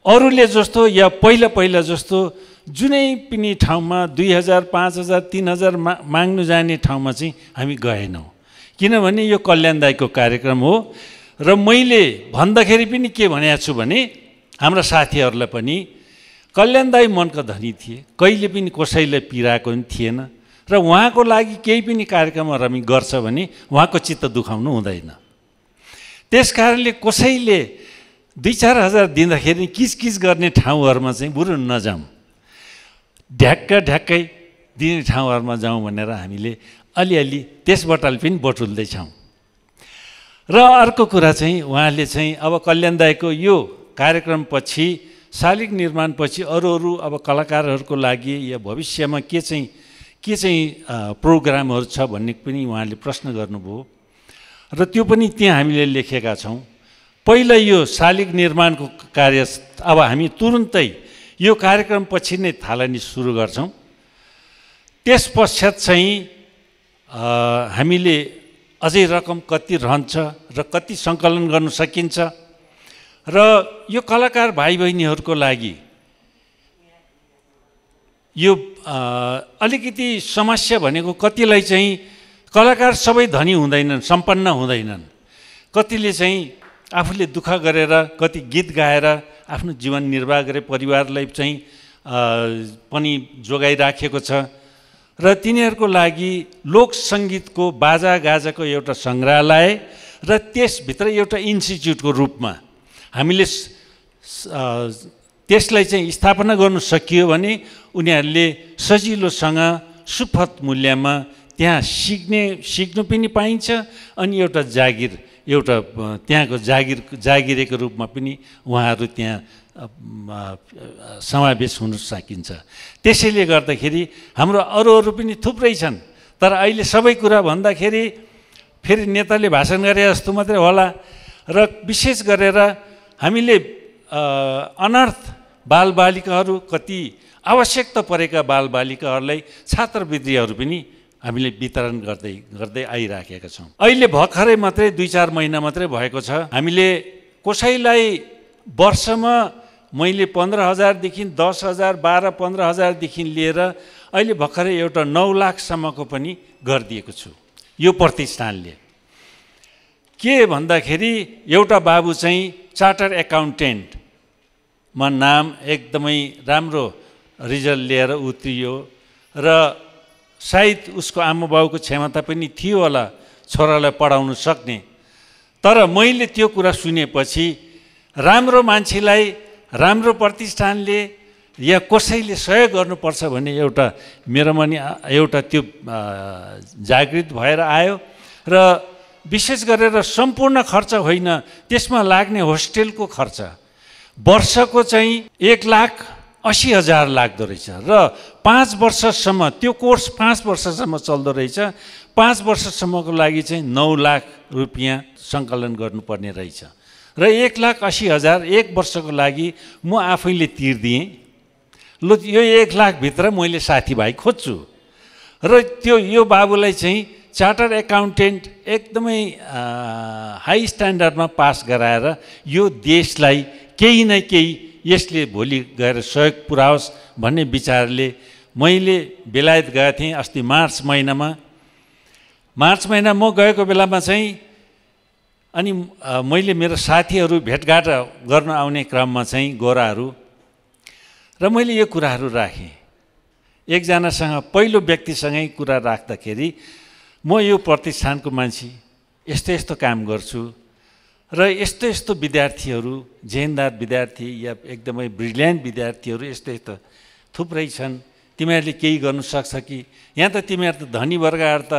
अरूले जस्तो या पहिला जस्तो जुनै पनि ठाउँमा 2000, 5000, 3000 माग्नु जाने ठाउँमा चाहिँ हामी गएनौँ। किनभने यो कल्याण दाइको कार्यक्रम हो र मैले भन्दाखेरि पनि के भनेको छु भने हाम्रा साथीहरूलाई पनि कल्याण दाइ मनका धनी थिए, कहिले पनि कसैलाई पिराएको पनि थिएन र उहाँको लागि केही पनि कार्यक्रमहरू हामी गर्छ भने उहाँको चित्त दुखाउनु हुँदैन। त्यस कारणले कसैले 2-4 हजार दिँदाखेरि किचकिच गर्ने ठाउँहरूमा चाहिँ बरु नजाउँ, ढ्याक्कै दिने ठाउँहरूमा जाउँ भनेर हामीले अलिअलि त्यसबाट पनि बटुल्दैछौँ। र अर्को कुरा चाहिँ उहाँले चाहिँ अब कल्याण दाइको यो कार्यक्रमपछि शालिग निर्माणपछि अरू अब कलाकारहरूको लागि या भविष्यमा के चाहिँ प्रोग्रामहरू छ भन्ने पनि उहाँले प्रश्न गर्नुभयो र त्यो पनि त्यहाँ हामीले लेखेका छौँ। पहिला यो शालिग निर्माणको कार्य अब हामी तुरुन्तै यो कार्यक्रमपछि नै थालनी सुरु गर्छौँ। त्यस पश्चात चाहिँ हामीले अझै रकम कति रहन्छ र कति सङ्कलन गर्न सकिन्छ र यो कलाकार भाइ बहिनीहरूको लागि यो अलिकति समस्या भनेको कतिलाई चाहिँ कलाकार सबै धनी हुँदैनन्, सम्पन्न हुँदैनन्। कतिले चाहिँ आफूले दुःख गरेर कति गीत गाएर आफ्नो जीवन निर्वाह गरे परिवारलाई चाहिँ पनि जोगाइराखेको छ र तिनीहरूको लागि लोक सङ्गीतको बाजागाजाको एउटा सङ्ग्रहालय र त्यसभित्र एउटा इन्स्टिच्युटको रूपमा हामीले त्यसलाई चाहिँ स्थापना गर्नु सकियो भने उनीहरूले सजिलोसँग सुपथ मूल्यमा त्यहाँ सिक्नु पनि पाइन्छ अनि एउटा त्यहाँको जागिरेको रूपमा पनि उहाँहरू त्यहाँ समावेश हुन सकिन्छ। त्यसैले गर्दाखेरि हाम्रो अरू पनि थुप्रै छन्, तर अहिले सबै कुरा भन्दाखेरि फेरि नेताले भाषण गरे जस्तो मात्रै होला र विशेष गरेर हामीले अनर्थ बालबालिकाहरू, कति आवश्यकता परेका बालबालिकाहरूलाई छात्रवृत्तिहरू पनि हामीले वितरण गर्दै आइराखेका छौँ। अहिले भर्खरै मात्रै 2-4 महिना मात्रै भएको छ। हामीले कसैलाई वर्षमा मैले 15,000देखि 10,000, 12-15,000देखि लिएर अहिले भर्खरै एउटा 9 लाखसम्मको पनि गरिदिएको छु यो प्रतिष्ठानले। के भन्दाखेरि एउटा बाबु चाहिँ चार्टर एकाउन्टेन्टमा नाम एकदमै राम्रो रिजल्ट लिएर उत्रियो र सायद उसको आमा बाउको क्षमता पनि थियो होला छोरालाई पढाउन सक्ने, तर मैले त्यो कुरा सुनेपछि राम्रो मान्छेलाई राम्रो प्रतिष्ठानले या कसैले सहयोग गर्नुपर्छ भन्ने एउटा मेरोमा नि एउटा त्यो जागृत भएर आयो र विशेष गरेर सम्पूर्ण खर्च होइन, त्यसमा लाग्ने होस्टेलको खर्च वर्षको चाहिँ 1,80,000 लाग्दो रहेछ र 5 वर्षसम्म त्यो कोर्स 5 वर्षसम्म चल्दो रहेछ। 5 वर्षसम्मको लागि चाहिँ 9 लाख रुपियाँ सङ्कलन गर्नुपर्ने रहेछ र 1,80,000 1 वर्षको लागि म आफैले तिर्दिएँ। ल यो 1 लाखभित्र मैले साथीभाइ खोज्छु र यो बाबुलाई चाहिँ चार्टर एकाउन्टेन्ट एकदमै हाई स्ट्यान्डर्डमा पास गराएर यो देशलाई केही न केही यसले भोलि गएर सहयोग पुर्याओस् भन्ने विचारले मैले बेलायत गएको थिएँ अस्ति मार्च महिना म गएको बेलामा चाहिँ अनि मैले मेरो साथीहरू भेटघाट गर्न आउने क्रममा चाहिँ गोराहरू र मैले यो कुराहरू राखेँ। एकजनासँग पहिलो व्यक्तिसँगै कुरा राख्दाखेरि म यो प्रतिष्ठानको मान्छे यस्तो काम गर्छु र यस्तो विद्यार्थीहरू, जेनदार विद्यार्थी या एकदमै ब्रिलियन्ट विद्यार्थीहरू यस्तो थुप्रै छन्, तिमीहरूले केही गर्नु सक्छ कि? यहाँ त तिमीहरू त धनी वर्गहरू त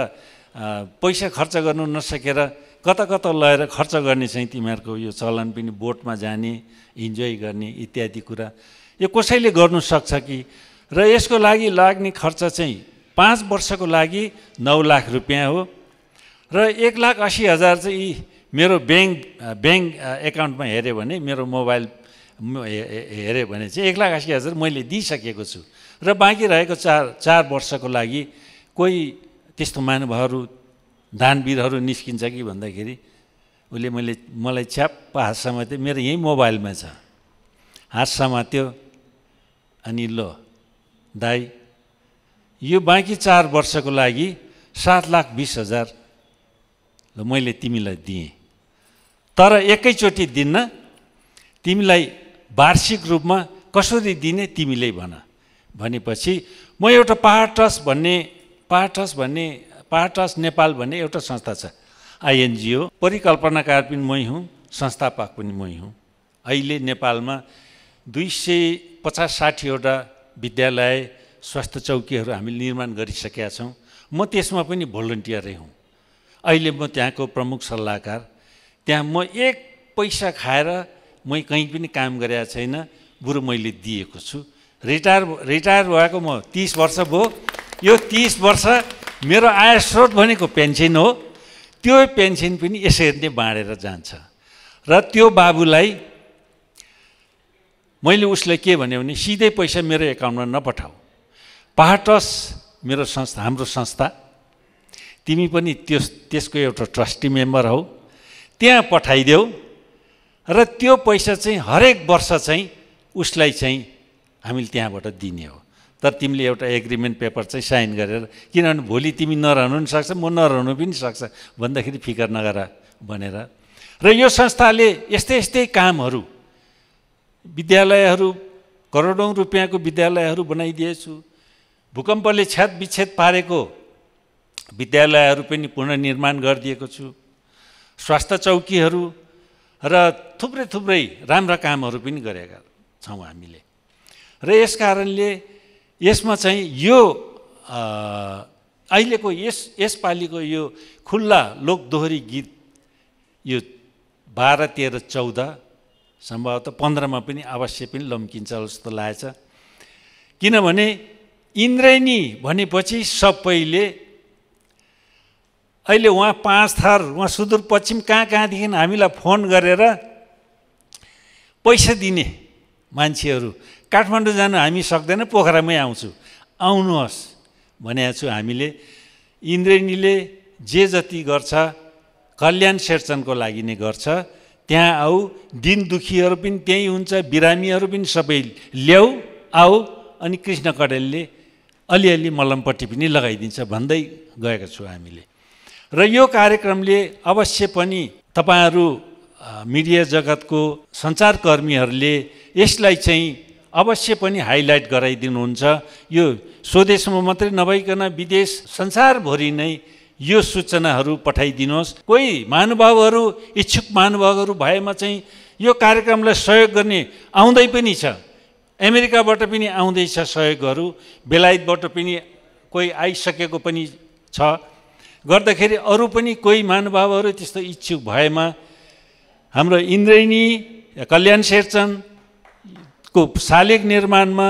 पैसा खर्च गर्नु नसकेर कता लगेर खर्च गर्ने चाहिँ तिमीहरूको यो चलन पनि बोटमा जाने, इन्जोय गर्ने इत्यादि कुरा यो कसैले गर्नु सक्छ कि? र यसको लागि लाग्ने खर्च चाहिँ 5 वर्षको लागि 9 लाख रुपियाँ हो र 1,80,000 चाहिँ मेरो ब्याङ्क एकाउन्टमा हेऱ्यो भने, मेरो मोबाइल हेऱ्यो भने चाहिँ 1,80,000 मैले दिइसकेको छु र बाँकी रहेको 4 वर्षको लागि कोही त्यस्तो महानुभावहरू दानवीरहरू निस्किन्छ कि भन्दाखेरि उसले मलाई च्याप्प हात समात्यो, मेरो यहीँ मोबाइलमा छ, हात समात्यो अनि ल दाइ यो बाँकी 4 वर्षको लागि 7,20,000 ल मैले तिमीलाई दिएँ, तर एकैचोटि दिन्न, तिमीलाई वार्षिक रूपमा कसरी दिने तिमीले भनेपछि म एउटा पाहाड ट्रस्ट नेपाल भन्ने एउटा संस्था छ, INGO, परिकल्पनाकार पनि मै हुँ, संस्थापक पनि मै हुँ। अहिले नेपालमा 250-60 वटा विद्यालय, स्वास्थ्य चौकीहरू हामीले निर्माण गरिसकेका छौँ। म त्यसमा पनि भोलन्टियरै हुँ। अहिले म त्यहाँको प्रमुख सल्लाहकार। त्यहाँ म 1 पैसा खाएर म कहीँ पनि काम गरेको छैन, बरु मैले दिएको छु। रिटायर भएको म 30 वर्ष भयो। यो 30 वर्ष मेरो आय स्रोत भनेको पेन्सन हो, त्यो पेन्सन पनि यसरी नै बाँडेर जान्छ। र त्यो बाबुलाई मैले उसलाई के भने सिधै पैसा मेरो एकाउन्टमा नपठाऊ, पाहाड ट्रस्ट मेरो संस्था, हाम्रो संस्था, तिमी पनि त्यसको एउटा ट्रस्टी मेम्बर हौ, त्यहाँ पठाइदेऊ र त्यो पैसा चाहिँ हरेक वर्ष चाहिँ उसलाई चाहिँ हामीले त्यहाँबाट दिने हो। तर तिमीले एउटा एग्रिमेन्ट पेपर चाहिँ साइन गरेर, किनभने भोलि तिमी नरहनु पनि सक्छ, म नरहनु पनि सक्छ भन्दाखेरि फिकर नगर भनेर। र यो संस्थाले यस्तै कामहरू, विद्यालयहरू, करोडौँ रुपियाँको विद्यालयहरू बनाइदिएछु, भूकम्पले छेदविच्छेद पारेको विद्यालयहरू पनि पुनर्निर्माण गरिदिएको छु। स्वास्थ्य चौकीहरू र थुप्रै थुप्रै राम्रा कामहरू पनि गरेका छौँ हामीले। र यस कारणले यसमा चाहिँ यो अहिलेको यसपालिको यो खुल्ला लोकदोहोरी गीत यो 12, 13, 14 सम्भवतः 15मा पनि अवश्य पनि लम्किन्छ जस्तो लागेछ। किनभने इन्द्रेणी भनेपछि सबैले अहिले उहाँ 5 थर उहाँ सुदूरपश्चिम कहाँदेखि हामीलाई फोन गरेर पैसा दिने मान्छेहरू काठमाडौँ जानु हामी सक्दैन, पोखरामै आउँछु, आउनुहोस् भनेको छु हामीले। इन्द्रेणीले जे जति गर्छ कल्याण शेरचनको लागि नै गर्छ। त्यहाँ आऊ, दिन दुखीहरू पनि त्यहीँ हुन्छ, बिरामीहरू पनि सबै ल्याऊ आऊ, अनि कृष्ण कडेलले अलिअलि मलमपट्टि पनि लगाइदिन्छ भन्दै गएका छु हामीले। र यो कार्यक्रमले अवश्य पनि तपाईँहरू मिडिया जगतको सञ्चारकर्मीहरूले यसलाई चाहिँ अवश्य पनि हाइलाइट गराइदिनुहुन्छ। यो स्वदेशमा मात्रै नभइकन विदेश संसारभरि नै यो सूचनाहरू पठाइदिनुहोस्। कोही महानुभावहरू, इच्छुक महानुभावहरू भएमा चाहिँ यो कार्यक्रमलाई सहयोग गर्ने आउँदै पनि छ। अमेरिकाबाट पनि आउँदैछ सहयोगहरू, बेलायतबाट पनि कोही आइसकेको पनि छ। गर्दाखेरि अरू पनि कोही महानुभावहरू त्यस्तो इच्छुक भएमा हाम्रो इन्द्रेणी कल्याण शेरचनको शालिग निर्माणमा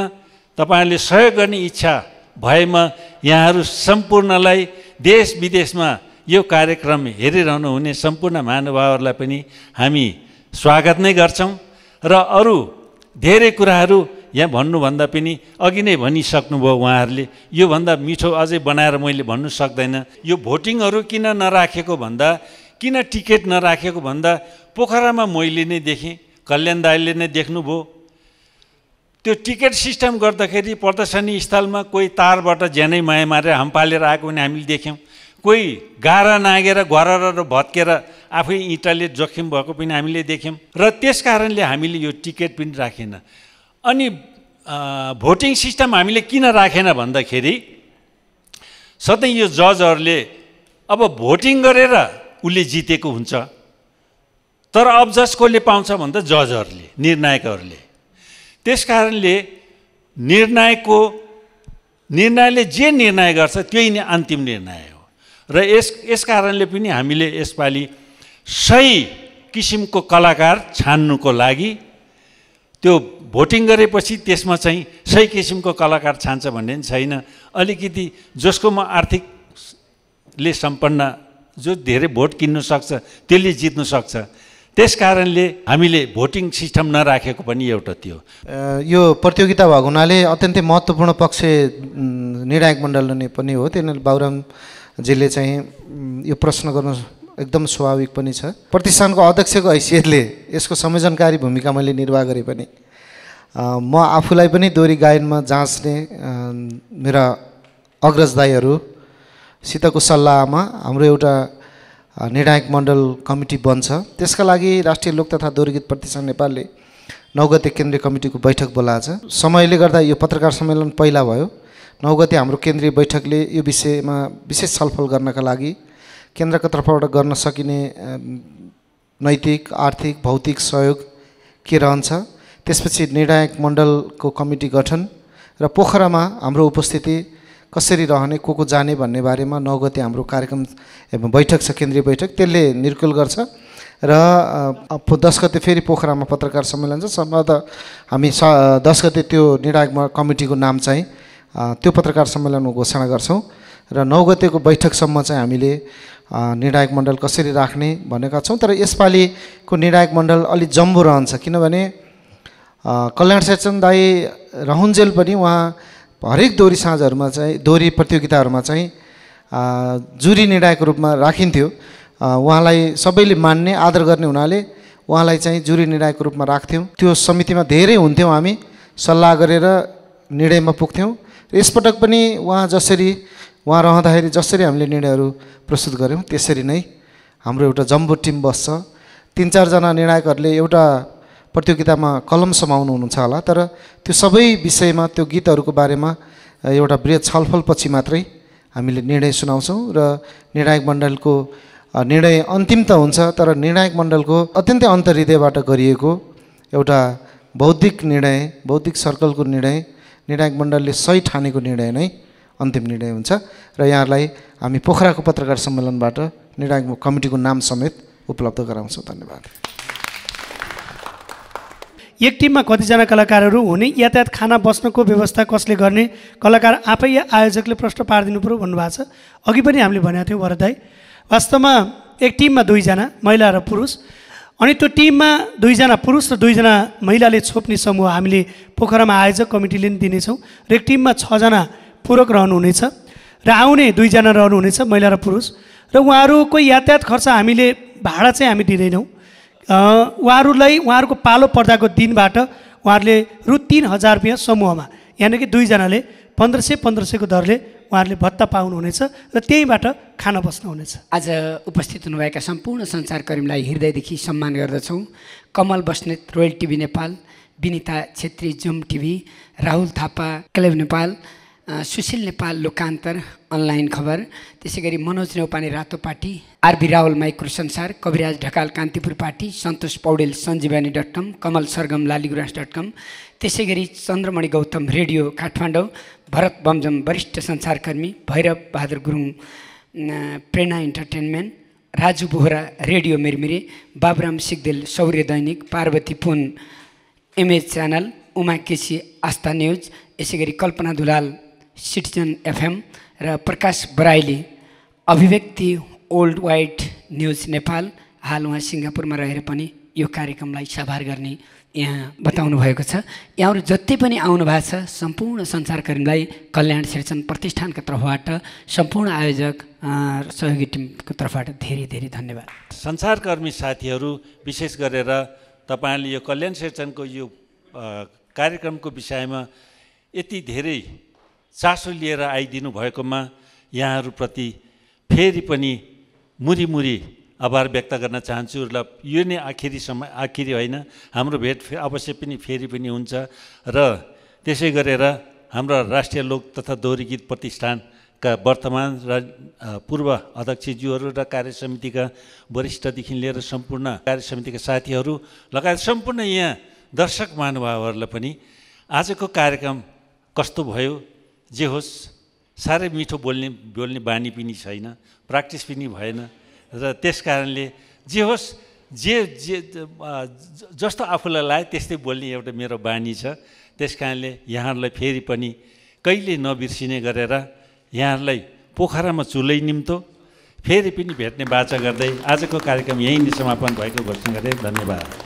तपाईँहरूले सहयोग गर्ने इच्छा भएमा यहाँहरू सम्पूर्णलाई देश विदेशमा यो कार्यक्रम हेरिरहनु हुने सम्पूर्ण महानुभावहरूलाई पनि हामी स्वागत नै गर्छौँ। र अरू धेरै कुराहरू यहाँ भन्नुभन्दा पनि अघि नै भनिसक्नुभयो उहाँहरूले। योभन्दा मिठो अझै बनाएर मैले भन्नु सक्दैन। यो भोटिङहरू किन नराखेको भन्दा, किन टिकट नराखेको भन्दा पोखरामा मैले नै देखेँ, कल्याण दाइले नै देख्नुभयो। त्यो टिकट सिस्टम गर्दाखेरि प्रदर्शनी स्थलमा कोही तारबाट ज्यानै माया मारेर हम्पालेर आएको पनि हामीले देख्यौँ। कोही गारा नागेर घरेर र भत्केर आफै इँटाले जोखिम भएको पनि हामीले देख्यौँ। र त्यस कारणले हामीले यो टिकट पनि राखेन। अनि भोटिङ सिस्टम हामीले किन राखेन भन्दाखेरि सधैँ यो जजहरूले अब भोटिङ गरेर उसले जितेको हुन्छ, तर अब जज कसले पाउँछ भन्दा जजहरूले, निर्णायकहरूले। त्यस कारणले निर्णयले जे निर्णय गर्छ त्यही नै अन्तिम निर्णय हो। र यस कारणले पनि हामीले यसपालि सही किसिमको कलाकार छान्नुको लागि त्यो भोटिङ गरेपछि त्यसमा चाहिँ सही किसिमको कलाकार छान्छ भन्ने पनि छैन। अलिकति जसकोमा आर्थिकले सम्पन्न, जो धेरै भोट किन्नु सक्छ त्यसले जित्नु सक्छ। त्यस कारणले हामीले भोटिङ सिस्टम नराखेको पनि एउटा थियो। यो प्रतियोगिता भएको हुनाले अत्यन्तै महत्त्वपूर्ण पक्ष निर्णायक मण्डल नै पनि हो। त्यही बाबुरामजीले चाहिँ यो प्रश्न गर्नु एकदम स्वाभाविक पनि छ। प्रतिष्ठानको अध्यक्षको हैसियतले यसको संयोजनकारी भूमिका मैले निर्वाह गरेँ पनि म आफूलाई पनि दोहोरी गायनमा जाँच्ने मेरा अग्रज दाइहरूसितको सल्लाहमा हाम्रो एउटा निर्णायक मण्डल कमिटी बन्छ। त्यसका लागि राष्ट्रिय लोक तथा दोहोरी गीत प्रतिष्ठान नेपालले 9 गते केन्द्रीय कमिटीको बैठक बोलाएछ। समयले गर्दा यो पत्रकार सम्मेलन पहिला भयो। 9 गते हाम्रो केन्द्रीय बैठकले यो विषयमा विशेष छलफल गर्नका लागि केन्द्रको तर्फबाट गर्न सकिने नैतिक, आर्थिक, भौतिक सहयोग के रहन्छ, त्यसपछि निर्णायक मण्डलको कमिटी गठन र पोखरामा हाम्रो उपस्थिति कसरी रहने, को जाने भन्ने बारेमा 9 गते हाम्रो कार्यक्रम एवं बैठक छ, केन्द्रीय बैठक, त्यसले निर्कुल गर्छ। र 10 गते फेरि पोखरामा पत्रकार सम्मेलन छ। सम्भवतः हामी 10 गते त्यो निर्णायक कमिटीको नाम चाहिँ त्यो पत्रकार सम्मेलनमा घोषणा गर्छौँ। र 9 गतेको बैठकसम्म चाहिँ हामीले निर्णायक मण्डल कसरी राख्ने भनेका छौँ। तर यसपालिको निर्णायक मण्डल अलिक जम्बो रहन्छ, किनभने कल्याण शेरचन दाई रहन्जेल पनि उहाँ हरेक दोहोरी साँझहरूमा चाहिँ, दोहोरी प्रतियोगिताहरूमा चाहिँ जुरी निर्णायकको रूपमा राखिन्थ्यो। उहाँलाई सबैले मान्ने, आदर गर्ने हुनाले उहाँलाई चाहिँ जुरी निर्णायकको रूपमा राख्थ्यौँ। त्यो समितिमा धेरै हुन्थ्यौँ, हामी सल्लाह गरेर निर्णयमा पुग्थ्यौँ। यसपटक पनि उहाँ रहँदाखेरि जसरी हामीले निर्णयहरू प्रस्तुत गऱ्यौँ त्यसरी नै हाम्रो एउटा जम्बो टिम बस्छ। 3-4 जना निर्णायकहरूले एउटा प्रतियोगितामा कलम समाउनु हुनुहुन्छ होला, तर त्यो सबै विषयमा, त्यो गीतहरूको बारेमा एउटा बृहत छलफलपछि मात्रै हामीले निर्णय सुनाउँछौँ र निर्णायक मण्डलको निर्णय अन्तिम त हुन्छ, तर निर्णायक मण्डलको अत्यन्तै अन्तर्हृदयबाट गरिएको एउटा बौद्धिक निर्णय, बौद्धिक सर्कलको निर्णय, निर्णायक मण्डलले सही ठानेको निर्णय नै अन्तिम निर्णय हुन्छ र यहाँहरूलाई हामी पोखराको पत्रकार सम्मेलनबाट निर्णायक कमिटीको नाम समेत उपलब्ध गराउँछौँ। धन्यवाद। एक टिममा कतिजना कलाकारहरू हुने, यातायात खाना बस्नको व्यवस्था कसले गर्ने, कलाकार आफै या आयोजकले प्रश्न पारिदिनु पऱ्यो भन्नुभएको छ। अघि पनि हामीले भनेको थियौँ भरत दाइ, वास्तवमा एक टिममा 2 जना महिला र पुरुष, अनि त्यो टिममा 2 जना पुरुष र 2 जना महिलाले छोप्ने समूह हामीले पोखरामा आयोजक कमिटीले पनि दिनेछौँ र एक टिममा 6 जना पूरक रहनुहुनेछ र आउने 2 जना रहनुहुनेछ महिला र पुरुष र उहाँहरूको यातायात खर्च हामीले भाडा चाहिँ हामी दिँदैनौँ। उहाँहरूलाई उहाँहरूको पालो पर्दाको दिनबाट उहाँहरूले रु 3000 रुपियाँ समूहमा, यानि कि 2 जनाले 1500 को दरले उहाँहरूले भत्ता पाउनुहुनेछ र त्यहीबाट खाना बस्नुहुनेछ। आज उपस्थित हुनुभएका सम्पूर्ण सञ्चारकर्मीलाई हृदयदेखि सम्मान गर्दछौँ। Kamal Basnet, royal TV Nepal, Binita Chhetri, zoom TV, Rahul Thapa, क्लेभ नेपाल, सुशील नेपाल, लोकान्तर, अनलाइन खबर, त्यसै गरी मनोज नेौपाने रातो पार्टी, आरबी रावल माइक्रो संसार, कविराज ढकाल कान्तिपुर पार्टी, सन्तोष पौडेल सञ्जीवनी.com, कमल सरगम लालीगुराँस.com, त्यसै गरी चन्द्रमणि गौतम रेडियो काठमाडौँ, भरत बमजम वरिष्ठ सञ्चारकर्मी, भैरव बहादुर गुरुङ प्रेरणा इन्टरटेनमेन्ट, राजु बोहरा रेडियो मिरमिरे, बाबुराम सिगदेल सौर्य दैनिक, पार्वती पुन इमेज च्यानल, उमा केसी आस्था न्युज, यसै गरी कल्पना दुलाल सिटिजन एफएम र प्रकाश बराइली अभिव्यक्ति ओल्ड वाइड न्युज नेपाल। हाल उहाँ सिङ्गापुरमा रहेर पनि यो कार्यक्रमलाई साभार गर्ने यहाँ बताउनु भएको छ। यहाँहरू जति पनि आउनु भएको छ सम्पूर्ण सञ्चारकर्मीलाई कल्याण सिर्जन प्रतिष्ठानका तर्फबाट, सम्पूर्ण आयोजक सहयोगी टिमको तर्फबाट धेरै धेरै धन्यवाद। सञ्चारकर्मी साथीहरू, विशेष गरेर तपाईँहरूले यो कल्याण सिर्जनको यो कार्यक्रमको विषयमा यति धेरै चासो लिएर आइदिनु भएकोमा यहाँहरूप्रति फेरि पनि मुरी आभार व्यक्त गर्न चाहन्छु र यो नै आखिरी होइन, हाम्रो भेट अवश्य पनि फेरि पनि हुन्छ र त्यसै गरेर हाम्रो राष्ट्रिय लोक तथा दोहोरी गीत प्रतिष्ठानका वर्तमान र पूर्व अध्यक्षज्यूहरू र कार्य समितिका वरिष्ठदेखि लिएर सम्पूर्ण कार्य समितिका साथीहरू लगायत सम्पूर्ण यहाँ दर्शक महानुभावहरूलाई पनि आजको कार्यक्रम कस्तो भयो, जे होस्, साह्रै मिठो बोल्ने बानी पनि छैन, प्र्याक्टिस पनि भएन र त्यस कारणले जे होस्, जस्तो आफूलाई लाग्यो त्यस्तै बोल्ने एउटा मेरो बानी छ। त्यस कारणले यहाँहरूलाई फेरि पनि कहिले नबिर्सिने गरेर यहाँहरूलाई पोखरामा चुलै निम्तो फेरि पनि भेट्ने बाचा गर्दै आजको कार्यक्रम यहीँ नै समापन भएको घोषणा गरेँ। धन्यवाद।